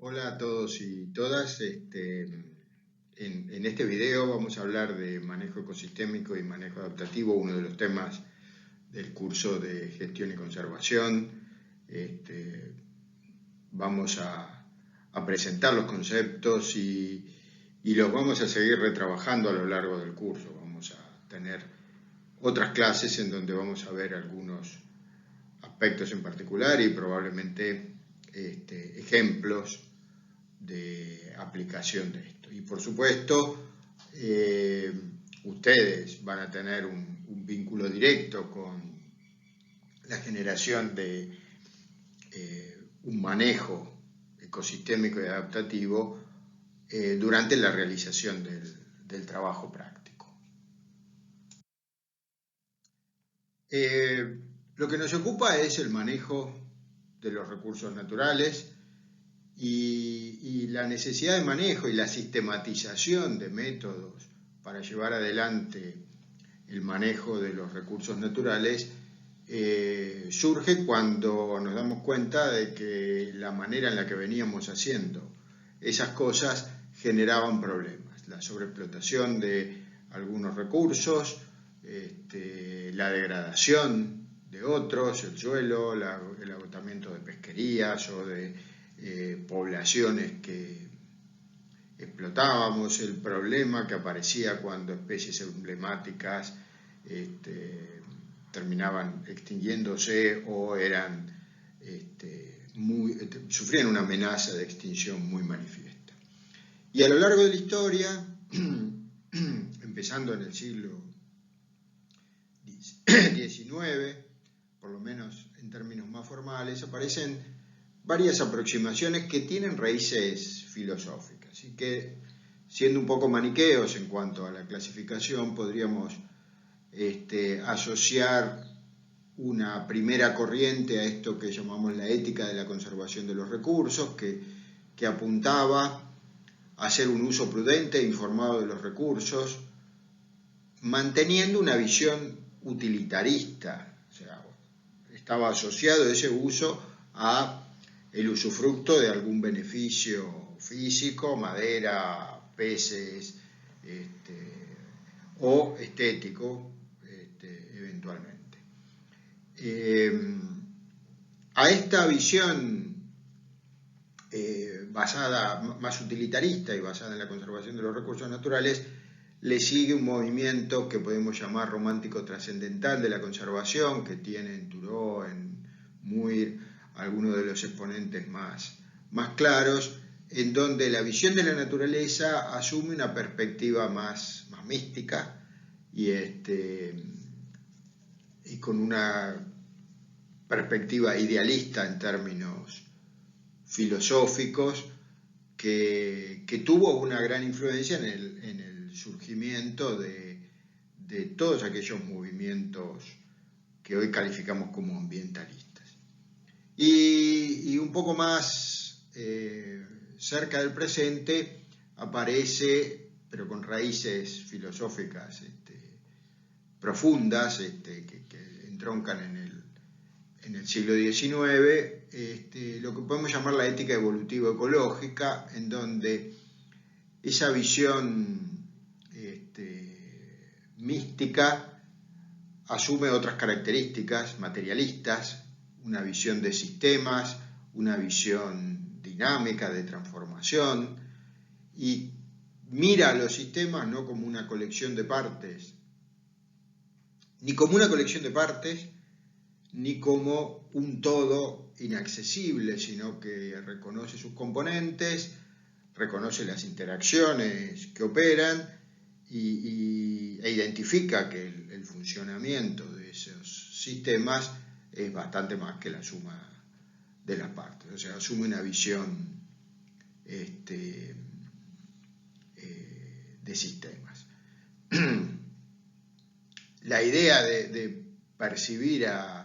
Hola a todos y todas. En este video vamos a hablar de manejo ecosistémico y manejo adaptativo, uno de los temas del curso de gestión y conservación. Vamos a presentar los conceptos y los vamos a seguir retrabajando a lo largo del curso. Vamos a tener otras clases en donde vamos a ver algunos aspectos en particular y probablemente ejemplos de aplicación de esto. Y por supuesto, ustedes van a tener un vínculo directo con la generación de un manejo ecosistémico y adaptativo durante la realización del trabajo práctico. Lo que nos ocupa es el manejo de los recursos naturales y la necesidad de manejo y la sistematización de métodos para llevar adelante el manejo de los recursos naturales surge cuando nos damos cuenta de que la manera en la que veníamos haciendo esas cosas generaban problemas. La sobreexplotación de algunos recursos, la degradación de otros, el suelo, el agotamiento de pesquerías o de poblaciones que explotábamos, el problema que aparecía cuando especies emblemáticas terminaban extinguiéndose o eran sufrían una amenaza de extinción muy manifiesta. Y a lo largo de la historia, empezando en el siglo XIX, por lo menos en términos más formales, aparecen varias aproximaciones que tienen raíces filosóficas y que, siendo un poco maniqueos en cuanto a la clasificación, podríamos asociar una primera corriente a esto que llamamos la ética de la conservación de los recursos, que apuntaba a hacer un uso prudente e informado de los recursos, manteniendo una visión utilitarista, o sea, estaba asociado ese uso a el usufructo de algún beneficio físico, madera, peces, o estético, eventualmente. A esta visión basada, más utilitarista y basada en la conservación de los recursos naturales, le sigue un movimiento que podemos llamar romántico trascendental de la conservación, que tiene en Thoreau, en Muir, algunos de los exponentes más claros, en donde la visión de la naturaleza asume una perspectiva más mística y con una perspectiva idealista en términos filosóficos, que tuvo una gran influencia en el surgimiento de todos aquellos movimientos que hoy calificamos como ambientalistas. Y un poco más cerca del presente aparece, pero con raíces filosóficas profundas, que entroncan en el siglo XIX, lo que podemos llamar la ética evolutivo-ecológica, en donde esa visión mística asume otras características materialistas, una visión de sistemas, una visión dinámica de transformación, y mira a los sistemas no como una colección de partes, ni como una colección de partes, ni como un todo inaccesible, sino que reconoce sus componentes, reconoce las interacciones que operan e identifica que el funcionamiento de esos sistemas es bastante más que la suma de las partes. O sea, asume una visión de sistemas. La idea de percibir a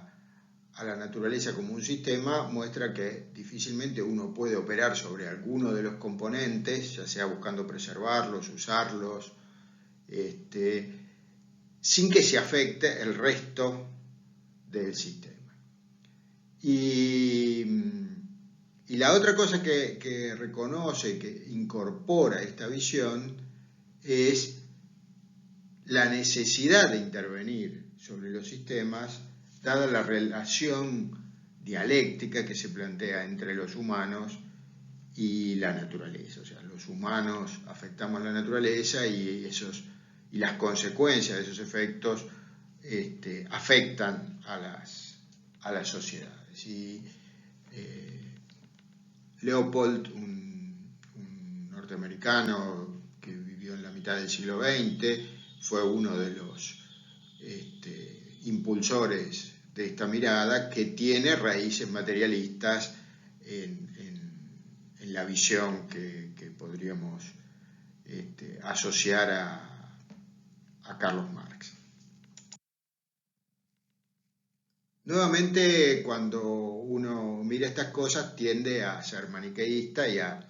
la naturaleza como un sistema muestra que difícilmente uno puede operar sobre alguno de los componentes, ya sea buscando preservarlos, usarlos, sin que se afecte el resto del sistema. Y Y la otra cosa que reconoce, que incorpora esta visión, es la necesidad de intervenir sobre los sistemas, dada la relación dialéctica que se plantea entre los humanos y la naturaleza. O sea, los humanos afectamos la naturaleza y las consecuencias de esos efectos afectan a las sociedades. Y Leopold, un norteamericano que vivió en la mitad del siglo XX, fue uno de los impulsores de esta mirada, que tiene raíces materialistas en la visión que podríamos asociar a Carlos Marx. Nuevamente, cuando uno mira estas cosas, tiende a ser maniqueísta y a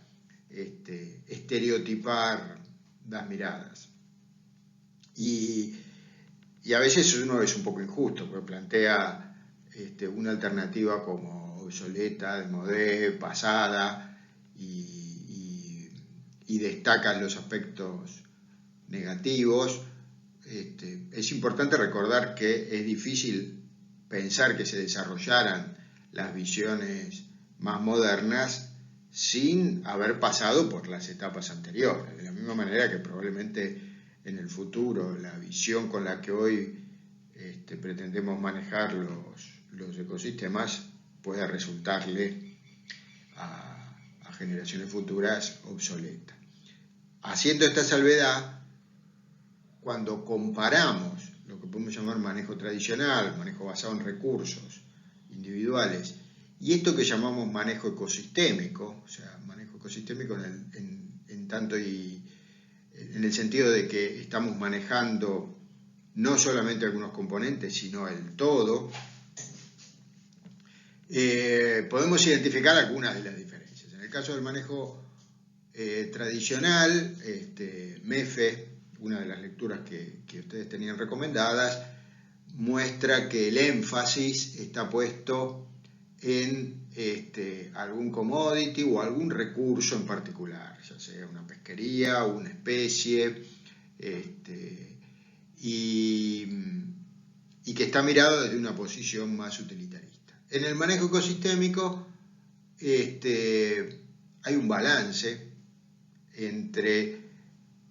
estereotipar las miradas. Y a veces uno es un poco injusto, porque plantea una alternativa como obsoleta, démodé, pasada, y destaca los aspectos negativos. Es importante recordar que es difícil pensar que se desarrollaran las visiones más modernas sin haber pasado por las etapas anteriores, de la misma manera que probablemente en el futuro la visión con la que hoy pretendemos manejar los ecosistemas pueda resultarle a generaciones futuras obsoleta. Haciendo esta salvedad, cuando comparamos lo que podemos llamar manejo tradicional, manejo basado en recursos individuales, y esto que llamamos manejo ecosistémico, o sea, manejo ecosistémico en tanto y en el sentido de que estamos manejando no solamente algunos componentes, sino el todo, podemos identificar algunas de las diferencias. En el caso del manejo tradicional, MEFE, una de las lecturas que ustedes tenían recomendadas, muestra que el énfasis está puesto en algún commodity o algún recurso en particular, ya sea una pesquería, una especie, y que está mirado desde una posición más utilitarista. En el manejo ecosistémico hay un balance entre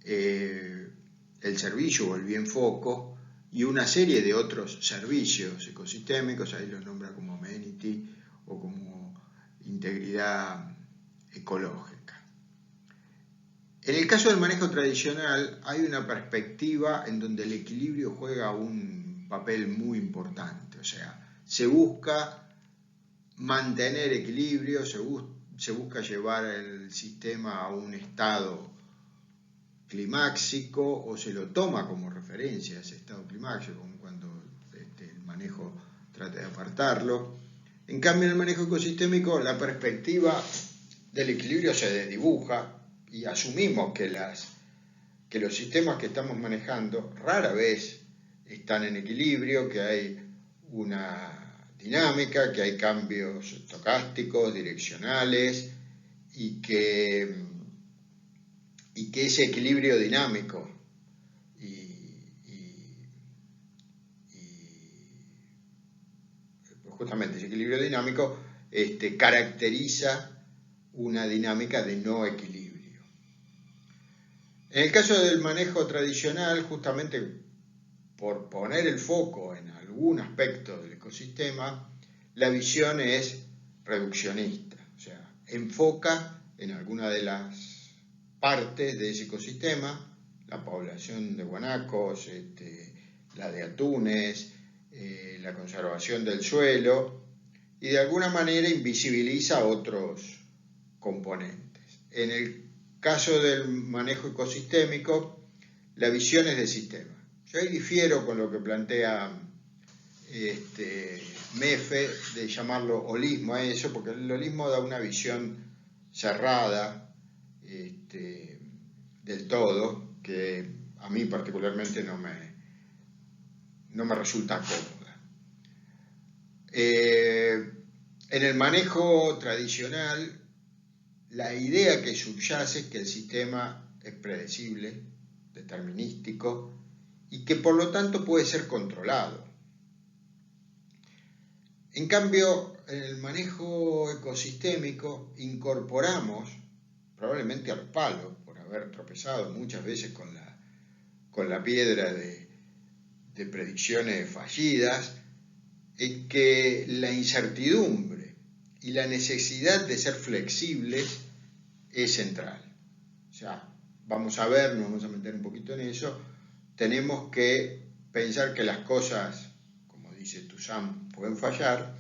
el servicio o el bien foco y una serie de otros servicios ecosistémicos, ahí los nombra como amenity o como integridad ecológica. En el caso del manejo tradicional hay una perspectiva en donde el equilibrio juega un papel muy importante, o sea, se busca mantener equilibrio, se busca llevar el sistema a un estado climáxico, o se lo toma como referencia ese estado climáxico, como cuando el manejo trata de apartarlo. En cambio, en el manejo ecosistémico, la perspectiva del equilibrio se desdibuja y asumimos que los sistemas que estamos manejando rara vez están en equilibrio, que hay una dinámica, que hay cambios estocásticos, direccionales, y que ese equilibrio dinámico justamente ese equilibrio dinámico caracteriza una dinámica de no equilibrio. En el caso del manejo tradicional, justamente por poner el foco en algún aspecto del ecosistema, la visión es reduccionista, o sea, enfoca en alguna de las partes de ese ecosistema, la población de guanacos, la de atunes, la conservación del suelo, y de alguna manera invisibiliza otros componentes. En el caso del manejo ecosistémico, la visión es de sistema. Yo ahí difiero con lo que plantea MEFE, de llamarlo holismo a eso, porque el holismo da una visión cerrada del todo, que a mí particularmente no me resulta cómoda. En el manejo tradicional, la idea que subyace es que el sistema es predecible, determinístico, y que por lo tanto puede ser controlado. En cambio, en el manejo ecosistémico incorporamos, probablemente al palo, por haber tropezado muchas veces con la piedra de predicciones fallidas, es que la incertidumbre y la necesidad de ser flexibles es central. O sea, vamos a ver, nos vamos a meter un poquito en eso, tenemos que pensar que las cosas, como dice Toussaint, pueden fallar,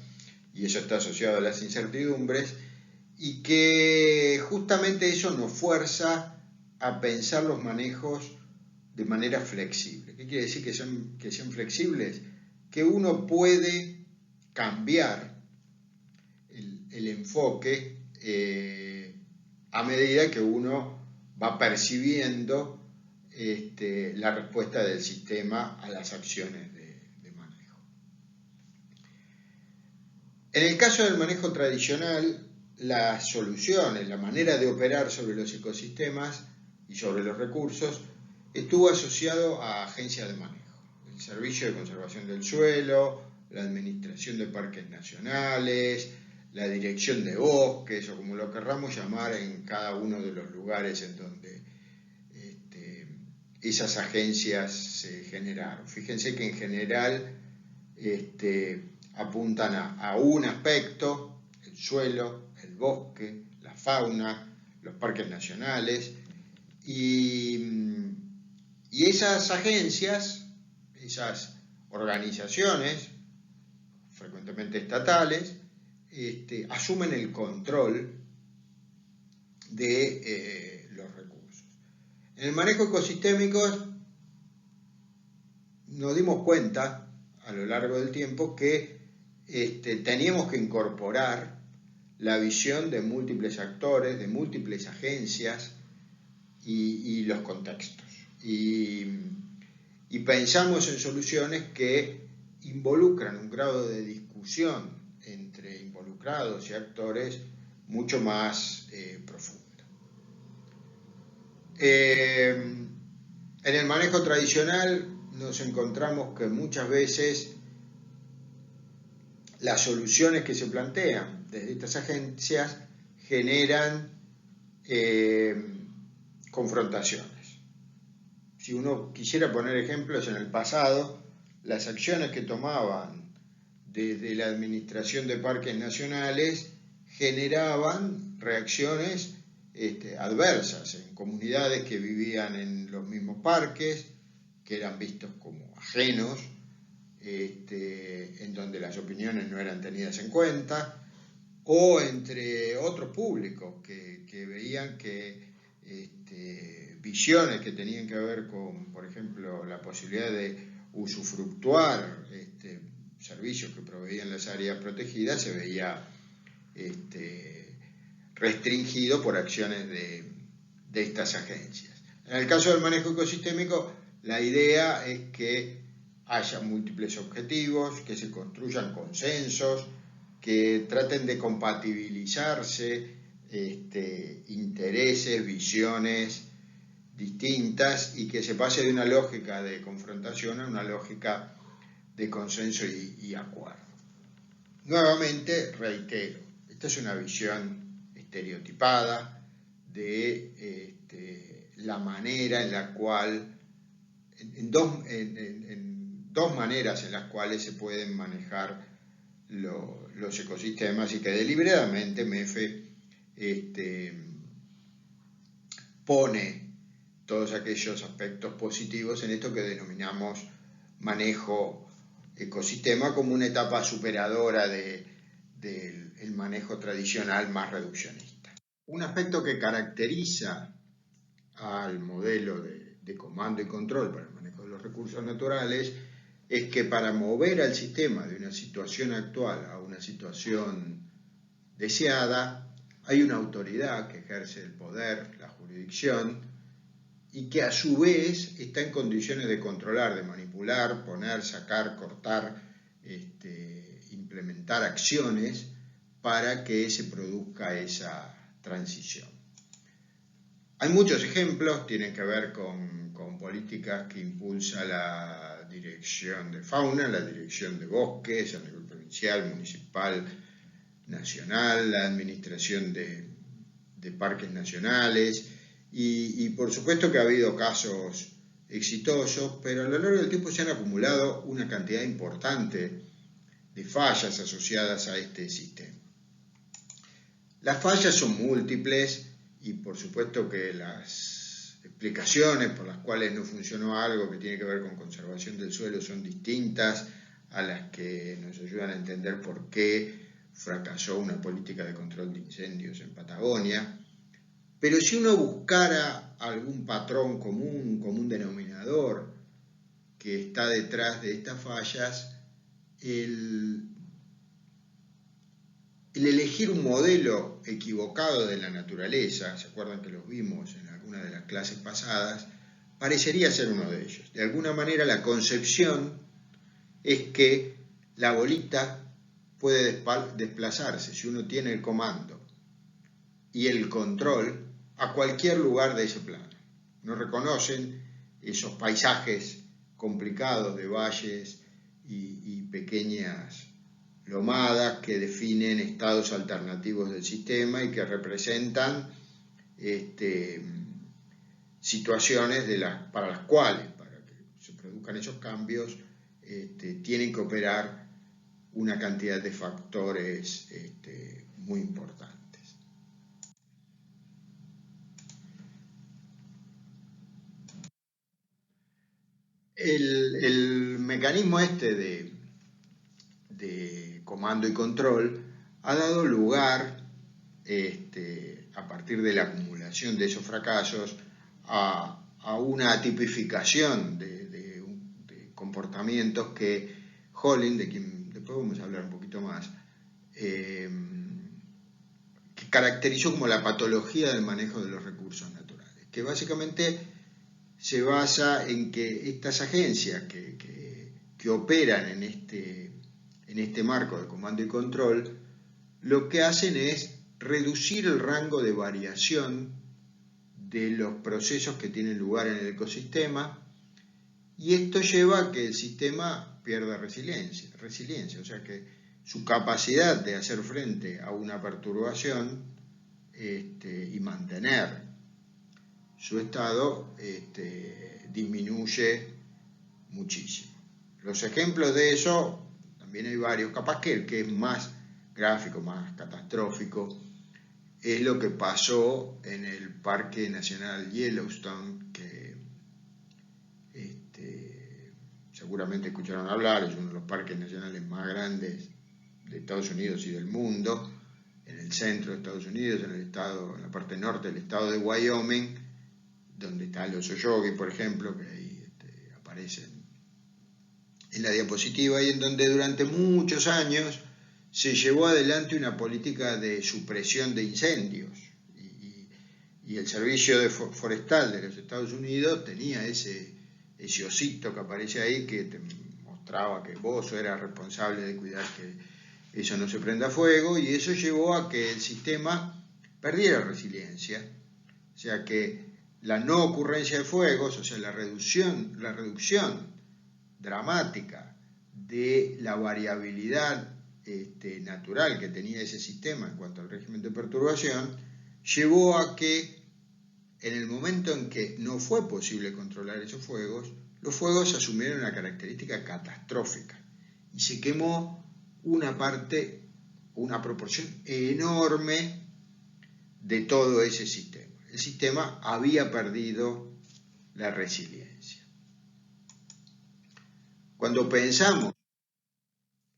y eso está asociado a las incertidumbres, y que justamente eso nos fuerza a pensar los manejos de manera flexible. ¿Qué quiere decir que sean flexibles? Que uno puede cambiar el enfoque a medida que uno va percibiendo la respuesta del sistema a las acciones de manejo. En el caso del manejo tradicional, las soluciones, la manera de operar sobre los ecosistemas y sobre los recursos estuvo asociado a agencias de manejo, el Servicio de Conservación del Suelo, la Administración de Parques Nacionales, la Dirección de Bosques, o como lo querramos llamar, en cada uno de los lugares en donde esas agencias se generaron. Fíjense que en general apuntan a un aspecto, el suelo, el bosque, la fauna, los parques nacionales, y esas agencias, esas organizaciones, frecuentemente estatales, asumen el control de los recursos. En el manejo ecosistémico nos dimos cuenta a lo largo del tiempo que teníamos que incorporar la visión de múltiples actores, de múltiples agencias y los contextos. Y pensamos en soluciones que involucran un grado de discusión entre involucrados y actores mucho más profundo. En el manejo tradicional nos encontramos que muchas veces las soluciones que se plantean desde estas agencias generan confrontaciones. Si uno quisiera poner ejemplos, en el pasado, las acciones que tomaban desde la Administración de Parques Nacionales generaban reacciones adversas en comunidades que vivían en los mismos parques, que eran vistos como ajenos, en donde las opiniones no eran tenidas en cuenta, o entre otros públicos que veían que visiones que tenían que ver con, por ejemplo, la posibilidad de usufructuar servicios que proveían las áreas protegidas, se veía restringido por acciones de estas agencias. En el caso del manejo ecosistémico, la idea es que haya múltiples objetivos, que se construyan consensos, que traten de compatibilizarse intereses, visiones distintas, y que se pase de una lógica de confrontación a una lógica de consenso y acuerdo. Nuevamente, reitero, esta es una visión estereotipada de la manera en la cual, en dos maneras en las cuales se pueden manejar los ecosistemas, y que deliberadamente MEFE pone todos aquellos aspectos positivos en esto que denominamos manejo ecosistema como una etapa superadora del manejo tradicional más reduccionista. Un aspecto que caracteriza al modelo de comando y control para el manejo de los recursos naturales es que para mover al sistema de una situación actual a una situación deseada, hay una autoridad que ejerce el poder, la jurisdicción, y que a su vez está en condiciones de controlar, de manipular, poner, sacar, cortar, implementar acciones para que se produzca esa transición. Hay muchos ejemplos, tienen que ver con políticas que impulsa la Dirección de Fauna, la Dirección de Bosques a nivel provincial, municipal, nacional, la administración de parques nacionales y por supuesto que ha habido casos exitosos, pero a lo largo del tiempo se han acumulado una cantidad importante de fallas asociadas a este sistema. Las fallas son múltiples y por supuesto que las explicaciones por las cuales no funcionó algo que tiene que ver con conservación del suelo son distintas a las que nos ayudan a entender por qué fracasó una política de control de incendios en Patagonia. Pero si uno buscara algún patrón común, un común denominador que está detrás de estas fallas, el elegir un modelo equivocado de la naturaleza, ¿se acuerdan que los vimos en alguna de las clases pasadas? Parecería ser uno de ellos. De alguna manera la concepción es que la bolita puede desplazarse, si uno tiene el comando y el control, a cualquier lugar de ese plano. No reconocen esos paisajes complicados de valles y pequeñas lomadas que definen estados alternativos del sistema y que representan situaciones para las cuales, para que se produzcan esos cambios, tienen que operar una cantidad de factores muy importantes. El mecanismo de comando y control ha dado lugar, a partir de la acumulación de esos fracasos, a una tipificación de comportamientos que Holling, de quien después vamos a hablar un poquito más, que caracterizó como la patología del manejo de los recursos naturales, que básicamente se basa en que estas agencias que operan en este marco de comando y control, lo que hacen es reducir el rango de variación de los procesos que tienen lugar en el ecosistema, y esto lleva a que el sistema pierda resiliencia, o sea que su capacidad de hacer frente a una perturbación y mantener su estado disminuye muchísimo. Los ejemplos de eso, también hay varios, capaz que el que es más gráfico, más catastrófico, es lo que pasó en el Parque Nacional Yellowstone, que seguramente escucharon hablar, es uno de los parques nacionales más grandes de Estados Unidos y del mundo, en el centro de Estados Unidos, en la parte norte del estado de Wyoming, donde está el oso yogi, por ejemplo, que ahí aparece en la diapositiva, y en donde durante muchos años se llevó adelante una política de supresión de incendios, y el Servicio Forestal de los Estados Unidos tenía ese osito que aparece ahí que te mostraba que vos eras responsable de cuidar que eso no se prenda fuego, y eso llevó a que el sistema perdiera resiliencia, o sea que la no ocurrencia de fuegos, o sea la reducción dramática de la variabilidad natural que tenía ese sistema en cuanto al régimen de perturbación, llevó a que en el momento en que no fue posible controlar esos fuegos, los fuegos asumieron una característica catastrófica y se quemó una proporción enorme de todo ese sistema. El sistema había perdido la resiliencia. Cuando pensamos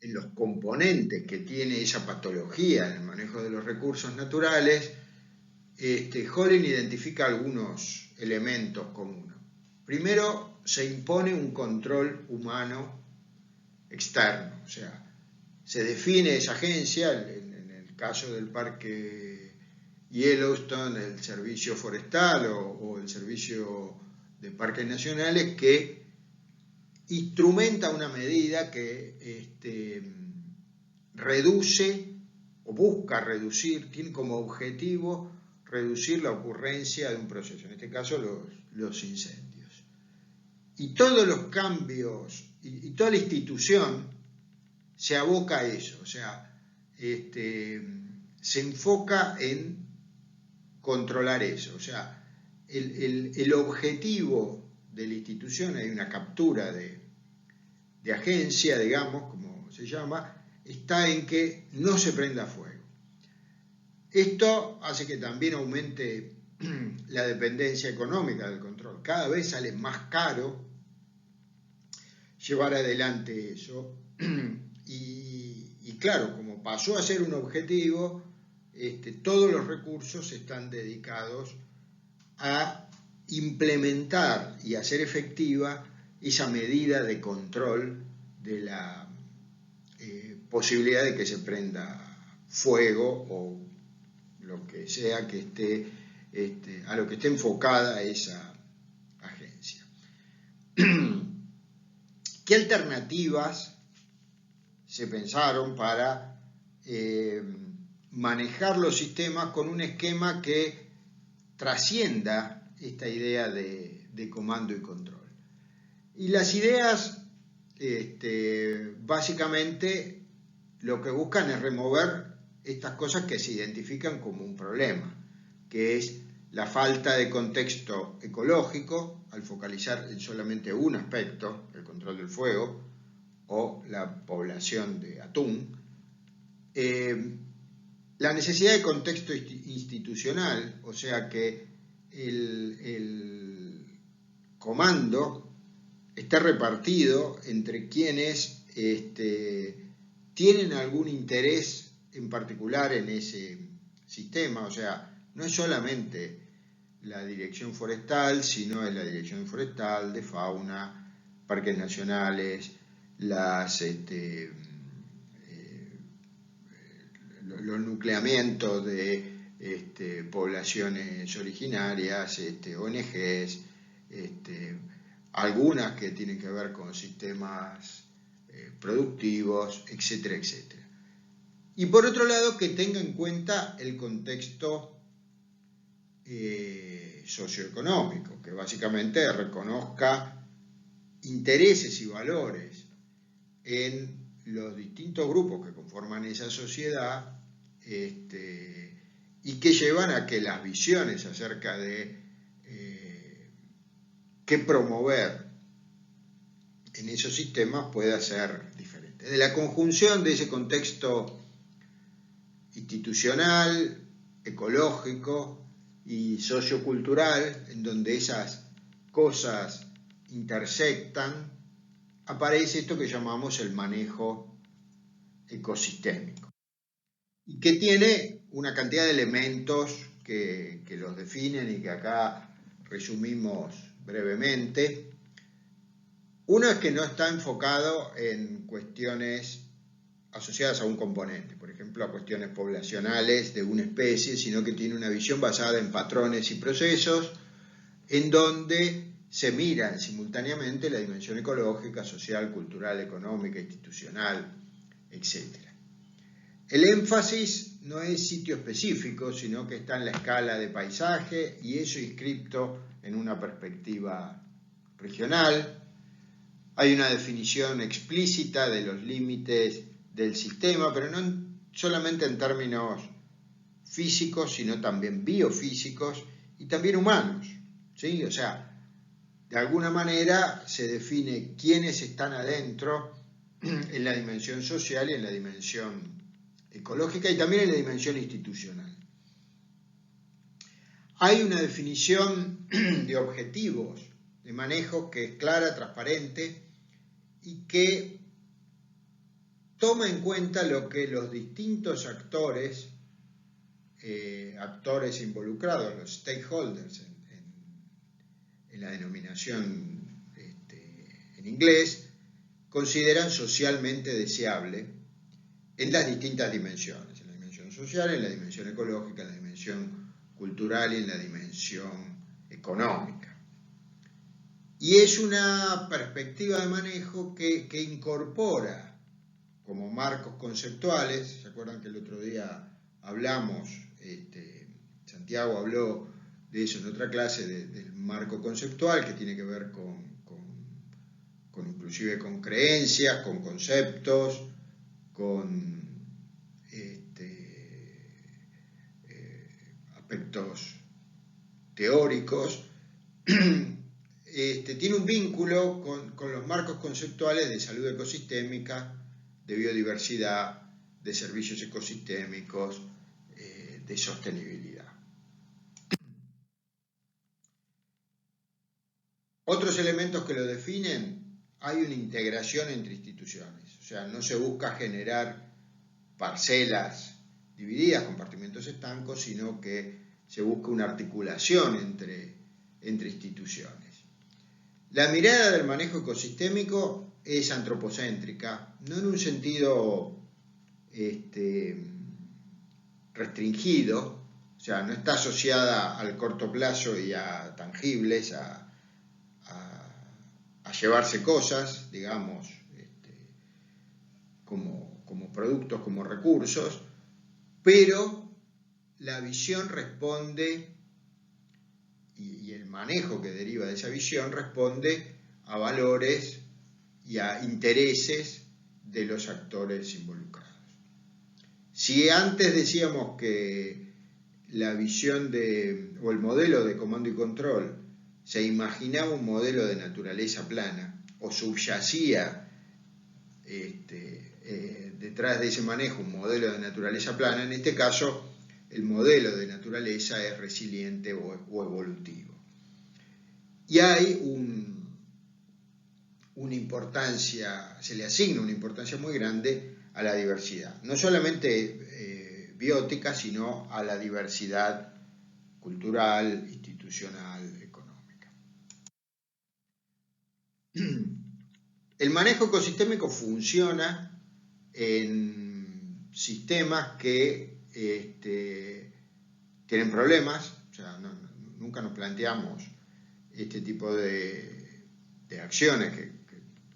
en los componentes que tiene esa patología en el manejo de los recursos naturales, Holling identifica algunos elementos comunes. Primero, se impone un control humano externo, o sea, se define esa agencia, en el caso del Parque Yellowstone, el Servicio Forestal o el Servicio de Parques Nacionales, que instrumenta una medida que reduce o busca reducir, tiene como objetivo reducir la ocurrencia de un proceso, en este caso los incendios. Y todos los cambios y toda la institución se aboca a eso, o sea, se enfoca en controlar eso, o sea, el objetivo de la institución, hay una captura de agencia, digamos, como se llama, está en que no se prenda fuego. Esto hace que también aumente la dependencia económica del control. Cada vez sale más caro llevar adelante eso. Y claro, como pasó a ser un objetivo, todos los recursos están dedicados a implementar y hacer efectiva esa medida de control de la posibilidad de que se prenda fuego o lo que sea que esté, a lo que esté enfocada esa agencia. ¿Qué alternativas se pensaron para manejar los sistemas con un esquema que trascienda esta idea de comando y control? Y las ideas, básicamente, lo que buscan es remover estas cosas que se identifican como un problema, que es la falta de contexto ecológico, al focalizar en solamente un aspecto, el control del fuego, o la población de atún, la necesidad de contexto institucional, o sea que el comando está repartido entre quienes tienen algún interés en particular en ese sistema, o sea, no es solamente la dirección forestal, sino es la dirección forestal, de fauna, parques nacionales, los nucleamientos de poblaciones originarias, ONGs, algunas que tienen que ver con sistemas productivos, etcétera, etcétera. Y por otro lado, que tenga en cuenta el contexto socioeconómico, que básicamente reconozca intereses y valores en los distintos grupos que conforman esa sociedad y que llevan a que las visiones acerca de qué promover en esos sistemas pueda ser diferente. De la conjunción de ese contexto institucional, ecológico y sociocultural, en donde esas cosas intersectan, aparece esto que llamamos el manejo ecosistémico, y que tiene una cantidad de elementos que los definen y que acá resumimos brevemente. Uno es que no está enfocado en cuestiones asociadas a un componente, por ejemplo a cuestiones poblacionales de una especie, sino que tiene una visión basada en patrones y procesos, en donde se miran simultáneamente la dimensión ecológica, social, cultural, económica, institucional, etc. El énfasis no es sitio específico, sino que está en la escala de paisaje, y eso inscripto en una perspectiva regional. Hay una definición explícita de los límites del sistema, pero no solamente en términos físicos, sino también biofísicos y también humanos, ¿sí? O sea, de alguna manera se define quiénes están adentro en la dimensión social y en la dimensión ecológica y también en la dimensión institucional. Hay una definición de objetivos de manejo que es clara, transparente y que toma en cuenta lo que los distintos actores involucrados, los stakeholders en la denominación en inglés, consideran socialmente deseable en las distintas dimensiones, en la dimensión social, en la dimensión ecológica, en la dimensión cultural y en la dimensión económica. Y es una perspectiva de manejo que incorpora como marcos conceptuales. ¿Se acuerdan que el otro día hablamos, Santiago habló de eso en otra clase, del marco conceptual, que tiene que ver con inclusive con creencias, con conceptos, con aspectos teóricos, tiene un vínculo con los marcos conceptuales de salud ecosistémica, de biodiversidad, de servicios ecosistémicos, de sostenibilidad. Otros elementos que lo definen: hay una integración entre instituciones, o sea, no se busca generar parcelas divididas, compartimentos estancos, sino que se busca una articulación entre instituciones. La mirada del manejo ecosistémico es antropocéntrica, no en un sentido restringido, o sea, no está asociada al corto plazo y a tangibles, a llevarse cosas, digamos, como productos, como recursos, pero la visión responde, y el manejo que deriva de esa visión responde a valores y a intereses de los actores involucrados. Si antes decíamos que la visión o el modelo de comando y control se imaginaba un modelo de naturaleza plana, o subyacía detrás de ese manejo un modelo de naturaleza plana, en este caso el modelo de naturaleza es resiliente o evolutivo. Y hay una importancia, se le asigna una importancia muy grande a la diversidad, no solamente biótica, sino a la diversidad cultural, institucional, económica. El manejo ecosistémico funciona en sistemas que tienen problemas, o sea, nunca nos planteamos este tipo de acciones que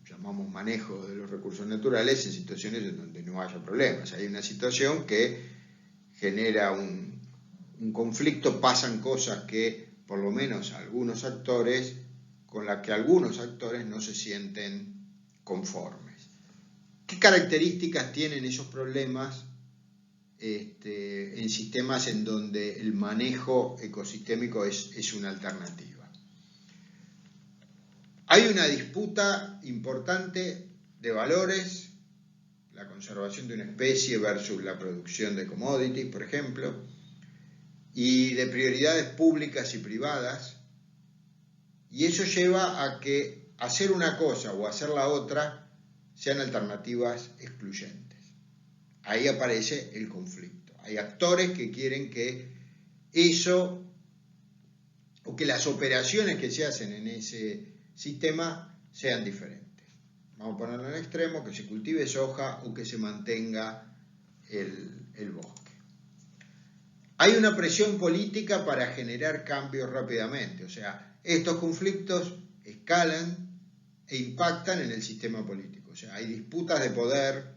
llamamos manejo de los recursos naturales en situaciones en donde no haya problemas. Hay una situación que genera un conflicto, pasan cosas que por lo menos algunos actores, con las que algunos actores no se sienten conformes. ¿Qué características tienen esos problemas en sistemas en donde el manejo ecosistémico es una alternativa? Hay una disputa importante de valores, la conservación de una especie versus la producción de commodities, por ejemplo, y de prioridades públicas y privadas, y eso lleva a que hacer una cosa o hacer la otra sean alternativas excluyentes. Ahí aparece el conflicto. Hay actores que quieren que eso, o que las operaciones que se hacen en ese sistema sean diferentes. Vamos a ponerlo en el extremo, que se cultive soja o que se mantenga el bosque. Hay una presión política para generar cambios rápidamente, o sea, estos conflictos escalan e impactan en el sistema político, o sea, hay disputas de poder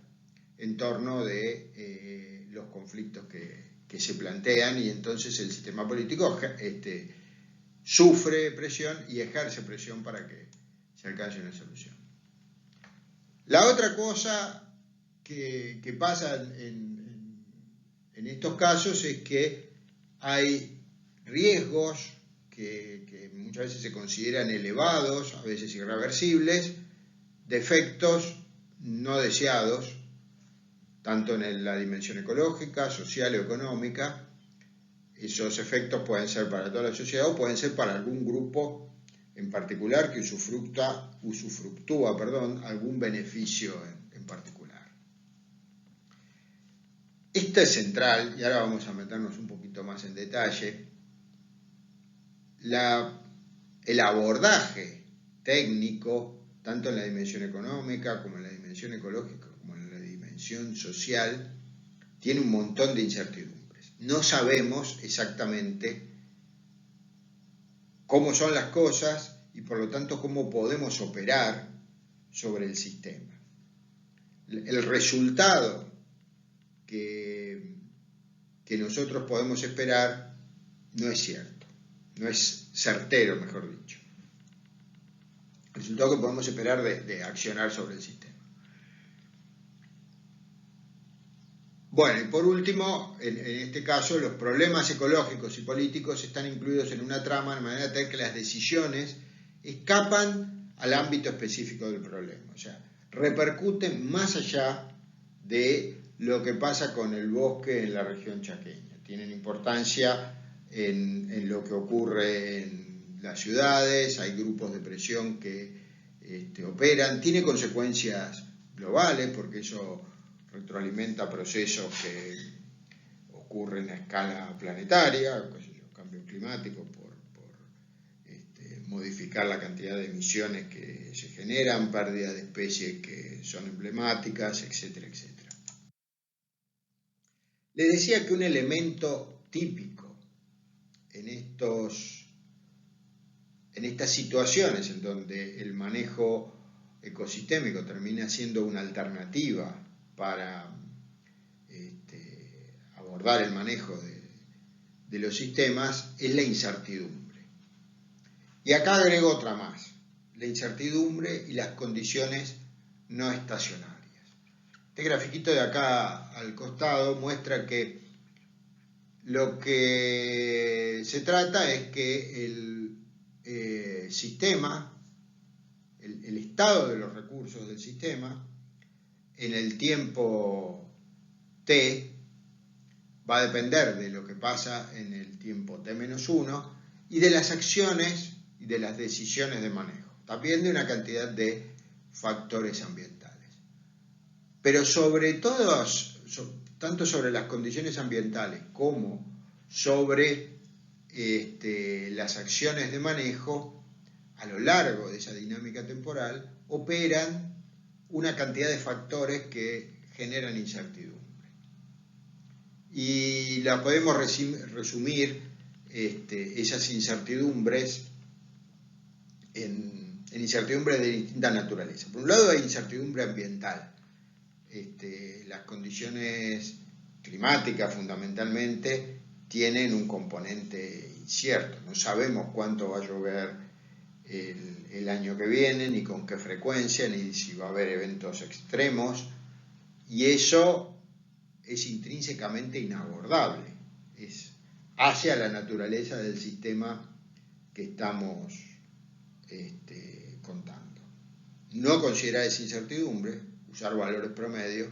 en torno de los conflictos que se plantean, y entonces el sistema político sufre presión y ejerce presión para que se alcance una solución. La otra cosa que pasa en estos casos es que hay riesgos que muchas veces se consideran elevados, a veces irreversibles, de efectos no deseados, tanto en la dimensión ecológica, social o económica. Esos efectos pueden ser para toda la sociedad o pueden ser para algún grupo en particular que usufructúa algún beneficio en particular. Esto es central, y ahora vamos a meternos un poquito más en detalle. El abordaje técnico, tanto en la dimensión económica como en la dimensión ecológica, como en la dimensión social, tiene un montón de incertidumbres. No sabemos exactamente cómo son las cosas y por lo tanto cómo podemos operar sobre el sistema. el resultado que nosotros podemos esperar no es cierto, no es certero, mejor dicho. El resultado que podemos esperar de accionar sobre el sistema. Bueno, y por último, en este caso, los problemas ecológicos y políticos están incluidos en una trama de manera tal que las decisiones escapan al ámbito específico del problema, o sea, repercuten más allá de lo que pasa con el bosque en la región chaqueña. Tienen importancia en lo que ocurre en las ciudades, hay grupos de presión que operan, tiene consecuencias globales porque eso retroalimenta procesos que ocurren a escala planetaria, cambio climático por modificar la cantidad de emisiones que se generan, pérdida de especies que son emblemáticas, etcétera, etcétera. Les decía que un elemento típico en estas situaciones en donde el manejo ecosistémico termina siendo una alternativa para abordar el manejo de los sistemas es la incertidumbre. Y acá agrego otra más, la incertidumbre y las condiciones no estacionarias. Este grafiquito de acá al costado muestra que lo que se trata es que el sistema, el estado de los recursos del sistema, en el tiempo t, va a depender de lo que pasa en el tiempo t-1 y de las acciones y de las decisiones de manejo, también de una cantidad de factores ambientales. Pero sobre todo, tanto sobre las condiciones ambientales como sobre las acciones de manejo, a lo largo de esa dinámica temporal, operan una cantidad de factores que generan incertidumbre. Y la podemos resumir, esas incertidumbres, en incertidumbre de distinta naturaleza. Por un lado hay incertidumbre ambiental. Las condiciones climáticas fundamentalmente tienen un componente incierto. No sabemos cuánto va a llover el año que viene, ni con qué frecuencia, ni si va a haber eventos extremos. Y eso es intrínsecamente inabordable. Es hacia la naturaleza del sistema que estamos contando. No considerar esa incertidumbre, usar valores promedio,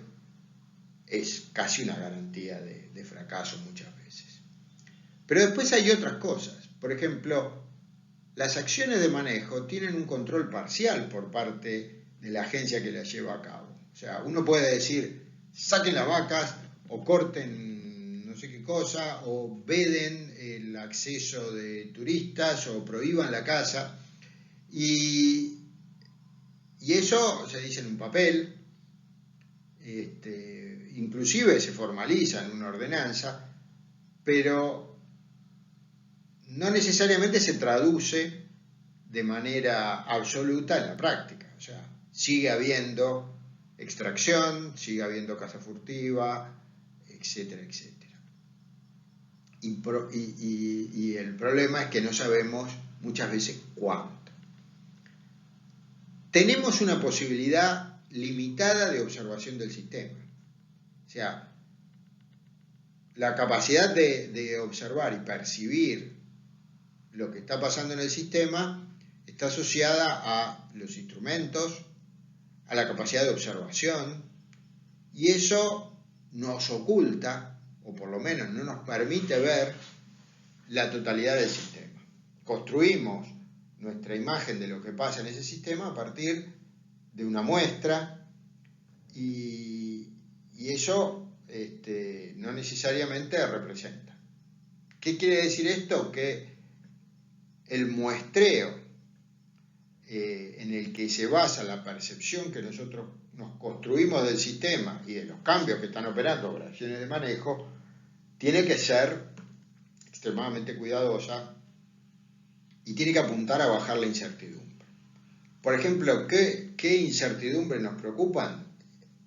es casi una garantía de fracaso muchas veces. Pero después hay otras cosas. Por ejemplo, las acciones de manejo tienen un control parcial por parte de la agencia que las lleva a cabo. O sea, uno puede decir, saquen las vacas o corten no sé qué cosa, o veden el acceso de turistas o prohíban la caza. Y eso se dice en un papel, inclusive se formaliza en una ordenanza, pero no necesariamente se traduce de manera absoluta en la práctica. O sea, sigue habiendo extracción, sigue habiendo caza furtiva, etcétera, etcétera. Y el problema es que no sabemos muchas veces cuánto. Tenemos una posibilidad limitada de observación del sistema. O sea, la capacidad de observar y percibir lo que está pasando en el sistema está asociada a los instrumentos, a la capacidad de observación, y eso nos oculta, o por lo menos no nos permite ver la totalidad del sistema. Construimos nuestra imagen de lo que pasa en ese sistema a partir de una muestra y eso no necesariamente representa. ¿Qué quiere decir esto? Que el muestreo en el que se basa la percepción que nosotros nos construimos del sistema y de los cambios que están operando por acciones de manejo tiene que ser extremadamente cuidadosa y tiene que apuntar a bajar la incertidumbre. Por ejemplo, ¿qué incertidumbre nos preocupan?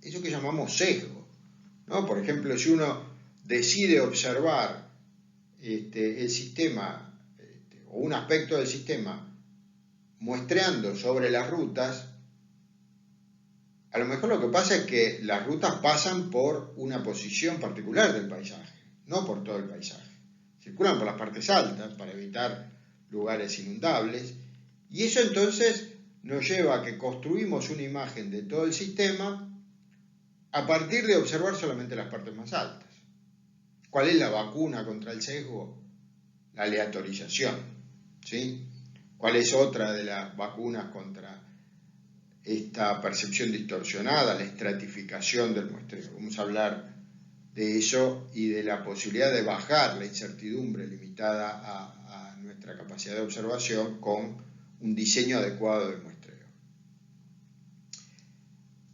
eso que llamamos sesgo, ¿no? Por ejemplo, si uno decide observar el sistema o un aspecto del sistema muestreando sobre las rutas, a lo mejor lo que pasa es que las rutas pasan por una posición particular del paisaje, no por todo el paisaje. Circulan por las partes altas para evitar lugares inundables, y eso entonces nos lleva a que construimos una imagen de todo el sistema a partir de observar solamente las partes más altas. ¿Cuál es la vacuna contra el sesgo? La aleatorización, ¿sí? ¿Cuál es otra de las vacunas contra esta percepción distorsionada? La estratificación del muestreo. Vamos a hablar de eso y de la posibilidad de bajar la incertidumbre limitada a nuestra capacidad de observación con un diseño adecuado del muestreo.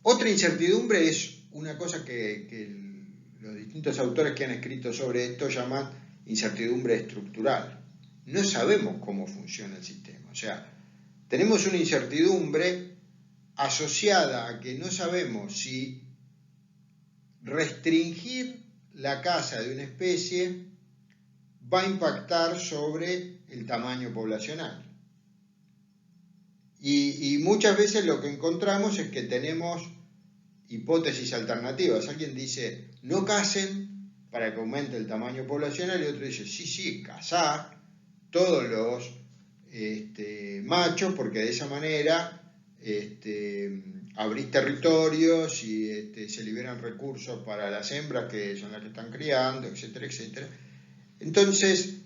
Otra incertidumbre es una cosa que los distintos autores que han escrito sobre esto llaman incertidumbre estructural. No sabemos cómo funciona el sistema. O sea, tenemos una incertidumbre asociada a que no sabemos si restringir la caza de una especie va a impactar sobre el tamaño poblacional. Y muchas veces lo que encontramos es que tenemos hipótesis alternativas. Alguien dice, no cacen para que aumente el tamaño poblacional, y otro dice, sí, cazá todos los machos, porque de esa manera abrís territorios y se liberan recursos para las hembras que son las que están criando, etcétera, etcétera. Entonces,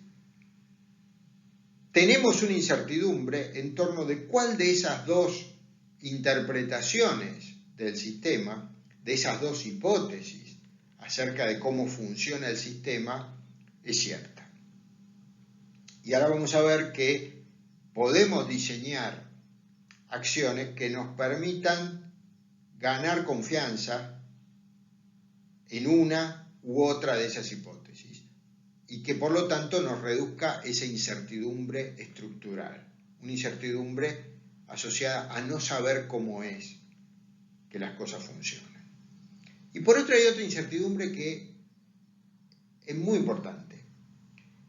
tenemos una incertidumbre en torno de cuál de esas dos interpretaciones del sistema, de esas dos hipótesis acerca de cómo funciona el sistema, es cierta. Y ahora vamos a ver que podemos diseñar acciones que nos permitan ganar confianza en una u otra de esas hipótesis y que por lo tanto nos reduzca esa incertidumbre estructural, una incertidumbre asociada a no saber cómo es que las cosas funcionan. Y por otro hay otra incertidumbre que es muy importante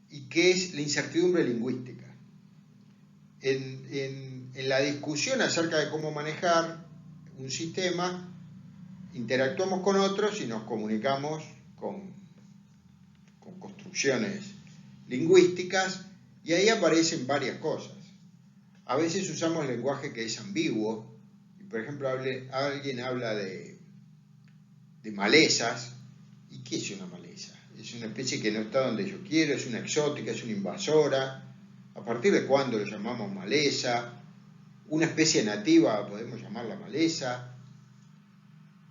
y que es la incertidumbre lingüística. En la discusión acerca de cómo manejar un sistema, interactuamos con otros y nos comunicamos con construcciones lingüísticas, y ahí aparecen varias cosas. A veces usamos lenguaje que es ambiguo, y por ejemplo alguien habla de malezas. ¿Y qué es una maleza? Es una especie que no está donde yo quiero, es una exótica, es una invasora. ¿A partir de cuándo lo llamamos maleza? Una especie nativa podemos llamarla maleza.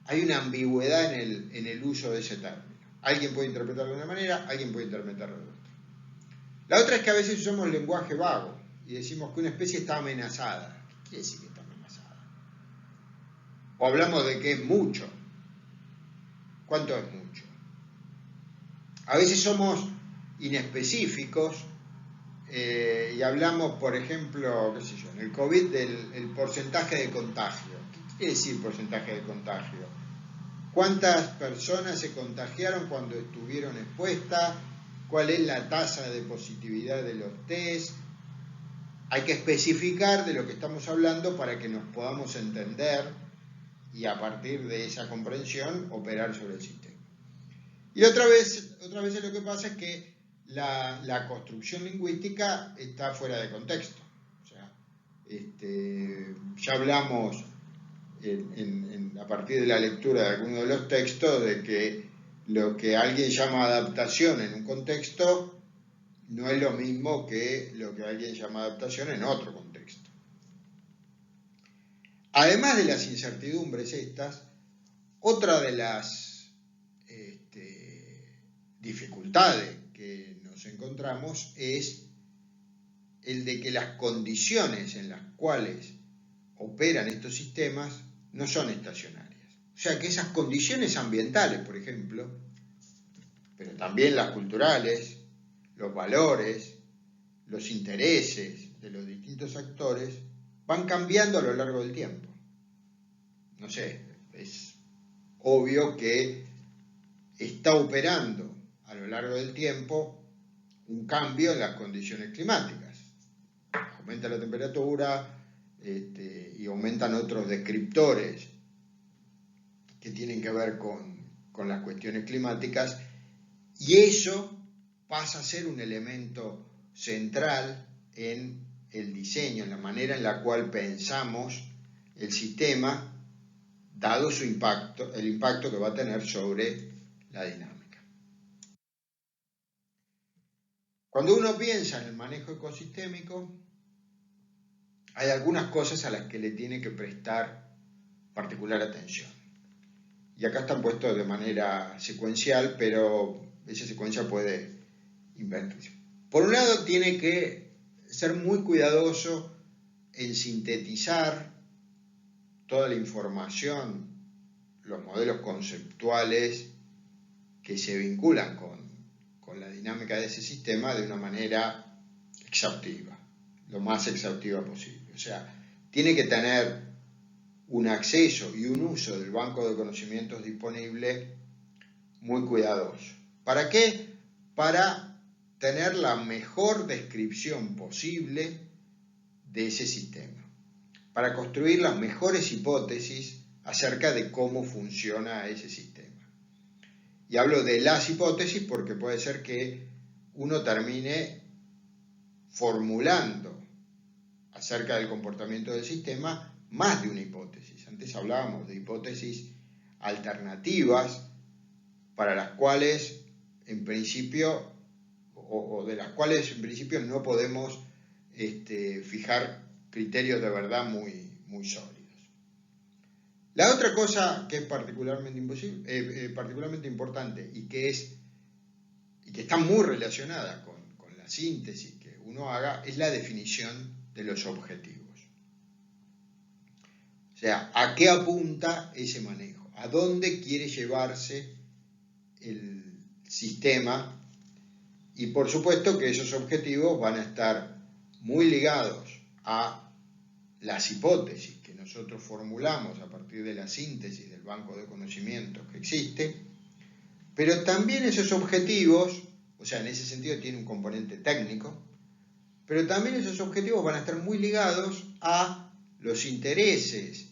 Hay una ambigüedad en el uso de ese término. Alguien puede interpretarlo de una manera, alguien puede interpretarlo de otra. La otra es que a veces usamos lenguaje vago y decimos que una especie está amenazada. ¿Qué quiere decir que está amenazada? O hablamos de que es mucho. ¿Cuánto es mucho? A veces somos inespecíficos y hablamos, por ejemplo, qué sé yo, en el COVID del porcentaje de contagio. ¿Qué quiere decir porcentaje de contagio? ¿Cuántas personas se contagiaron cuando estuvieron expuestas? ¿Cuál es la tasa de positividad de los test? Hay que especificar de lo que estamos hablando para que nos podamos entender y a partir de esa comprensión operar sobre el sistema. Y otras veces lo que pasa es que la construcción lingüística está fuera de contexto. O sea, ya hablamos a partir de la lectura de algunos de los textos de que lo que alguien llama adaptación en un contexto no es lo mismo que lo que alguien llama adaptación en otro contexto. Además de las incertidumbres estas, otra de las dificultades que nos encontramos es el de que las condiciones en las cuales operan estos sistemas no son estacionarias. O sea que esas condiciones ambientales, por ejemplo, pero también las culturales, los valores, los intereses de los distintos actores, van cambiando a lo largo del tiempo. No sé, es obvio que está operando a lo largo del tiempo un cambio en las condiciones climáticas. Aumenta la temperatura y aumentan otros descriptores que tienen que ver con las cuestiones climáticas, y eso pasa a ser un elemento central en el diseño, en la manera en la cual pensamos el sistema, dado su impacto, el impacto que va a tener sobre la dinámica. Cuando uno piensa en el manejo ecosistémico, hay algunas cosas a las que le tiene que prestar particular atención. Y acá están puestos de manera secuencial, pero esa secuencia puede invertirse. Por un lado, tiene que ser muy cuidadoso en sintetizar toda la información, los modelos conceptuales que se vinculan con la dinámica de ese sistema de una manera exhaustiva, lo más exhaustiva posible. O sea, tiene que tener un acceso y un uso del banco de conocimientos disponible muy cuidadoso. ¿Para qué? Para tener la mejor descripción posible de ese sistema, para construir las mejores hipótesis acerca de cómo funciona ese sistema. Y hablo de las hipótesis porque puede ser que uno termine formulando acerca del comportamiento del sistema más de una hipótesis. Antes hablábamos de hipótesis alternativas para las cuales en principio, o de las cuales en principio no podemos fijar criterios de verdad muy sólidos. La otra cosa que es particularmente importante y que está muy relacionada con la síntesis que uno haga es la definición de los objetivos. O sea, ¿a qué apunta ese manejo? ¿A dónde quiere llevarse el sistema? Y por supuesto que esos objetivos van a estar muy ligados a las hipótesis que nosotros formulamos a partir de la síntesis del banco de conocimientos que existe, pero también esos objetivos, o sea, en ese sentido tiene un componente técnico, pero también esos objetivos van a estar muy ligados a los intereses,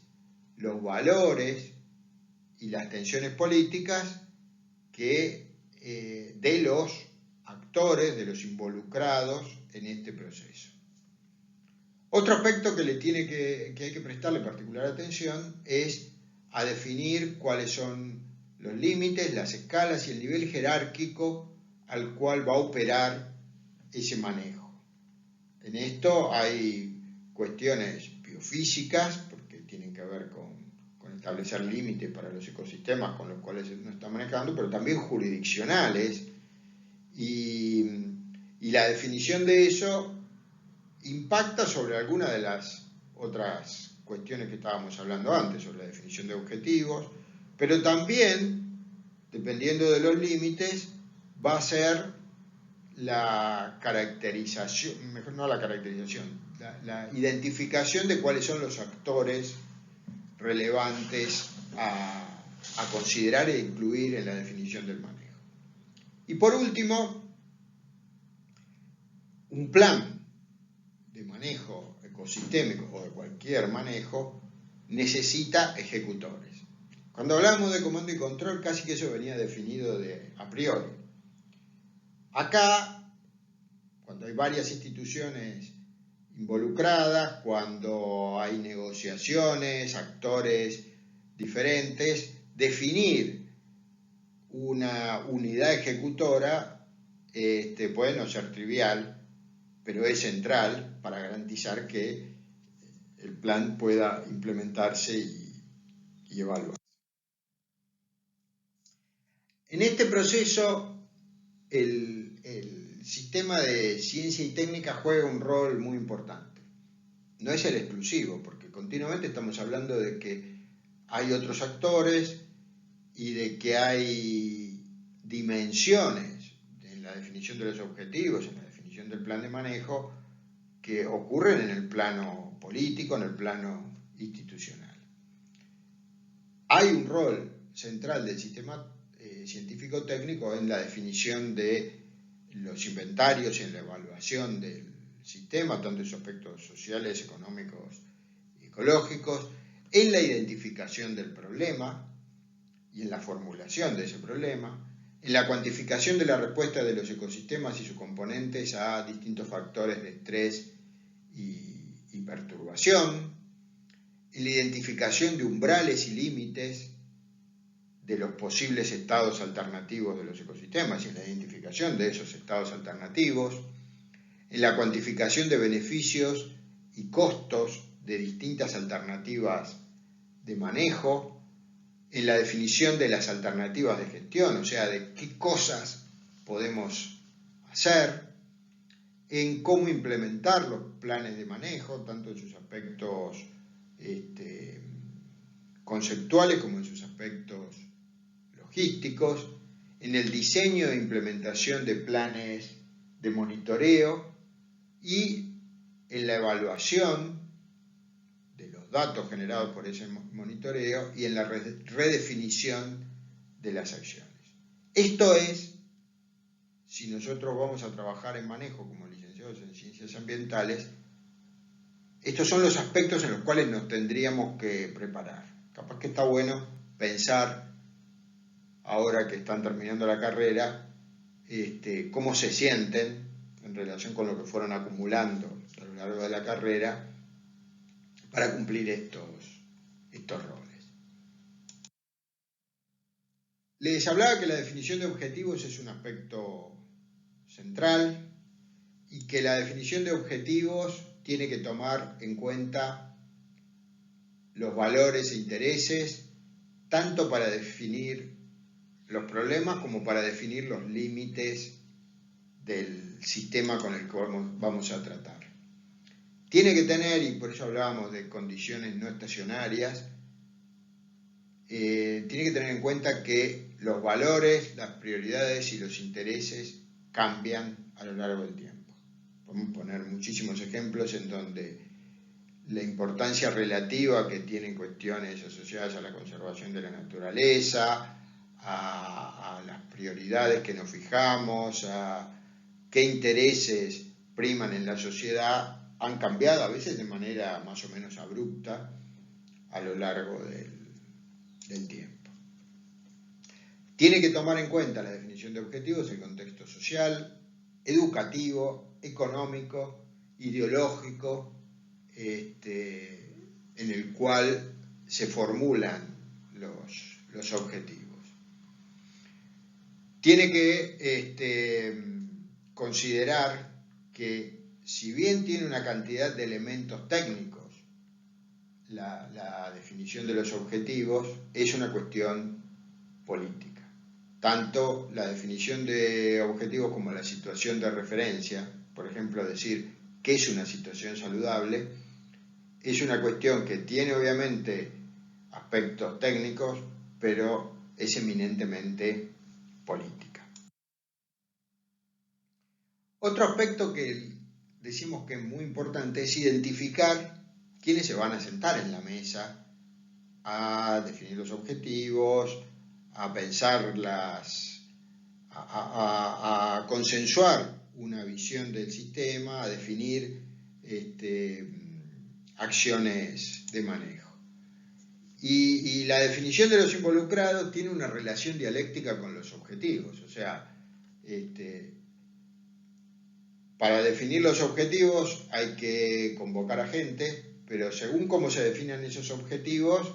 los valores y las tensiones políticas de los actores, de los involucrados en este proceso. Otro aspecto que hay que prestarle particular atención es a definir cuáles son los límites, las escalas y el nivel jerárquico al cual va a operar ese manejo. En esto hay cuestiones biofísicas, porque tienen que ver con establecer límites para los ecosistemas con los cuales se está manejando, pero también jurisdiccionales, y la definición de eso impacta sobre alguna de las otras cuestiones que estábamos hablando antes, sobre la definición de objetivos, pero también, dependiendo de los límites, va a ser la caracterización, mejor no la caracterización, la identificación de cuáles son los actores relevantes a considerar e incluir en la definición del manejo. Y por último, un plan de manejo ecosistémico o de cualquier manejo necesita ejecutores. Cuando hablamos de comando y control, casi que eso venía definido a priori. Acá, cuando hay varias instituciones involucradas, cuando hay negociaciones, actores diferentes, definir una unidad ejecutora puede no ser trivial, pero es central para garantizar que el plan pueda implementarse y evaluarse. En este proceso, el sistema de ciencia y técnica juega un rol muy importante. No es el exclusivo, porque continuamente estamos hablando de que hay otros actores y de que hay dimensiones en la definición de los objetivos, en la definición del plan de manejo, que ocurren en el plano político, en el plano institucional. Hay un rol central del sistema científico-técnico en la definición de los inventarios y en la evaluación del sistema, tanto en sus aspectos sociales, económicos y ecológicos, en la identificación del problema y en la formulación de ese problema, en la cuantificación de la respuesta de los ecosistemas y sus componentes a distintos factores de estrés y perturbación, en la identificación de umbrales y límites de los posibles estados alternativos de los ecosistemas y en la identificación de esos estados alternativos, en la cuantificación de beneficios y costos de distintas alternativas de manejo, en la definición de las alternativas de gestión, o sea, de qué cosas podemos hacer, en cómo implementar los planes de manejo, tanto en sus aspectos conceptuales como en sus aspectos logísticos, en el diseño e implementación de planes de monitoreo y en la evaluación de los datos generados por ese monitoreo y en la redefinición de las acciones. Esto es, si nosotros vamos a trabajar en manejo como licenciados en ciencias ambientales, estos son los aspectos en los cuales nos tendríamos que preparar. Capaz que está bueno pensar, ahora que están terminando la carrera, cómo se sienten en relación con lo que fueron acumulando a lo largo de la carrera para cumplir estos roles. Les hablaba que la definición de objetivos es un aspecto central y que la definición de objetivos tiene que tomar en cuenta los valores e intereses, tanto para definir los problemas como para definir los límites del sistema con el que vamos a tratar. Tiene que tener, y por eso hablábamos de condiciones no estacionarias, tiene que tener en cuenta que los valores, las prioridades y los intereses cambian a lo largo del tiempo. Podemos poner muchísimos ejemplos en donde la importancia relativa que tienen cuestiones asociadas a la conservación de la naturaleza, a las prioridades que nos fijamos, a qué intereses priman en la sociedad, han cambiado a veces de manera más o menos abrupta a lo largo del tiempo. Tiene que tomar en cuenta la definición de objetivos el contexto social, educativo, económico, ideológico, en el cual se formulan los objetivos. Tiene que considerar que si bien tiene una cantidad de elementos técnicos, la definición de los objetivos es una cuestión política. Tanto la definición de objetivos como la situación de referencia, por ejemplo, decir qué es una situación saludable, es una cuestión que tiene obviamente aspectos técnicos, pero es eminentemente política. Otro aspecto que decimos que es muy importante es identificar quiénes se van a sentar en la mesa a definir los objetivos, a pensar a consensuar una visión del sistema, a definir acciones de manejo. Y la definición de los involucrados tiene una relación dialéctica con los objetivos, o sea, para definir los objetivos hay que convocar a gente, pero según cómo se definan esos objetivos,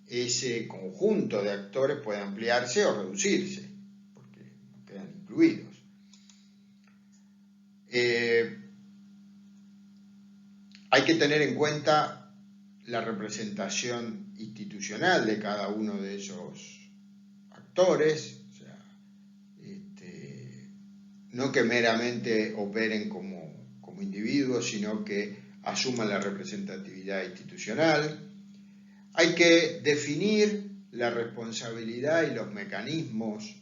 ese conjunto de actores puede ampliarse o reducirse, porque no quedan incluidos. Hay que tener en cuenta la representación institucional de cada uno de esos actores, o sea, no que meramente operen como individuos, sino que asuman la representatividad institucional. Hay que definir la responsabilidad y los mecanismos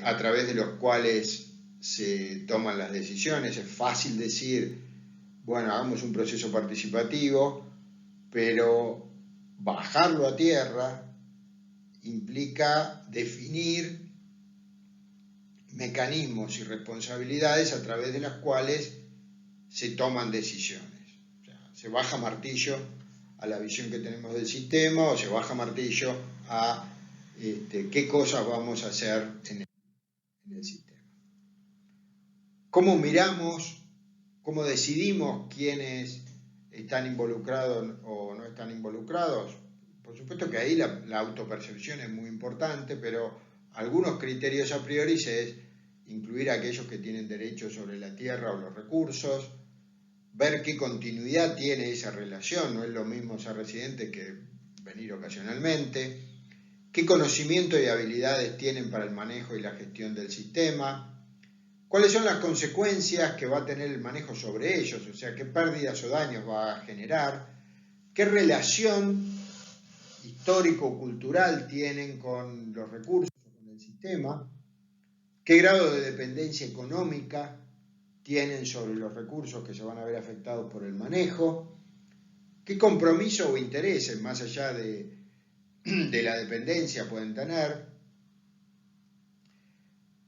a través de los cuales se toman las decisiones. Es fácil decir, bueno, hagamos un proceso participativo, pero bajarlo a tierra implica definir mecanismos y responsabilidades a través de las cuales se toman decisiones. O sea, se baja martillo a la visión que tenemos del sistema o se baja martillo a qué cosas vamos a hacer en el sistema. ¿Cómo miramos, cómo decidimos quiénes están involucrados o no están involucrados? Por supuesto que ahí la autopercepción es muy importante, pero algunos criterios a priori es incluir a aquellos que tienen derechos sobre la tierra o los recursos, ver qué continuidad tiene esa relación, no es lo mismo ser residente que venir ocasionalmente, qué conocimiento y habilidades tienen para el manejo y la gestión del sistema, cuáles son las consecuencias que va a tener el manejo sobre ellos, o sea, qué pérdidas o daños va a generar, qué relación histórico-cultural tienen con los recursos, con el sistema, qué grado de dependencia económica tienen sobre los recursos que se van a ver afectados por el manejo, qué compromiso o intereses más allá de la dependencia pueden tener,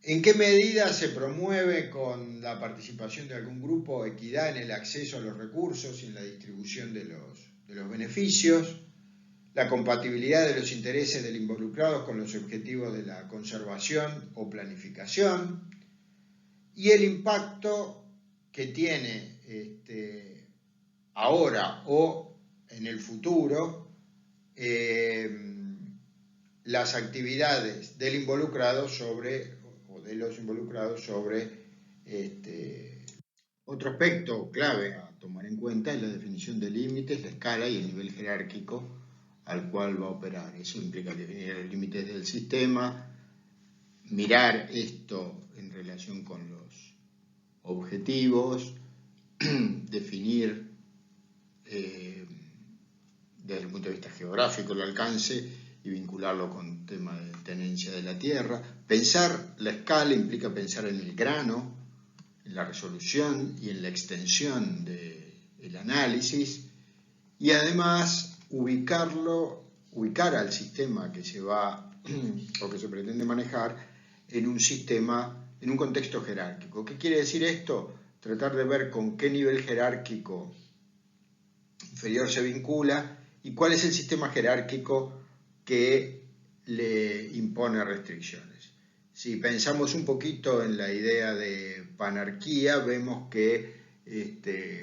en qué medida se promueve con la participación de algún grupo equidad en el acceso a los recursos y en la distribución de los beneficios, la compatibilidad de los intereses del involucrado con los objetivos de la conservación o planificación y el impacto que tiene ahora o en el futuro las actividades del involucrado o de los involucrados sobre otro aspecto clave a tomar en cuenta es la definición de límites, la escala y el nivel jerárquico al cual va a operar. Eso implica definir los límites del sistema, mirar esto en relación con los objetivos, definir desde el punto de vista geográfico el alcance y vincularlo con tema de tenencia de la tierra. Pensar la escala implica pensar en el grano, en la resolución y en la extensión del análisis y además ubicar al sistema que se va o que se pretende manejar en un sistema, en un contexto jerárquico. ¿Qué quiere decir esto? Tratar de ver con qué nivel jerárquico inferior se vincula y cuál es el sistema jerárquico que le impone restricciones. Si pensamos un poquito en la idea de panarquía, vemos que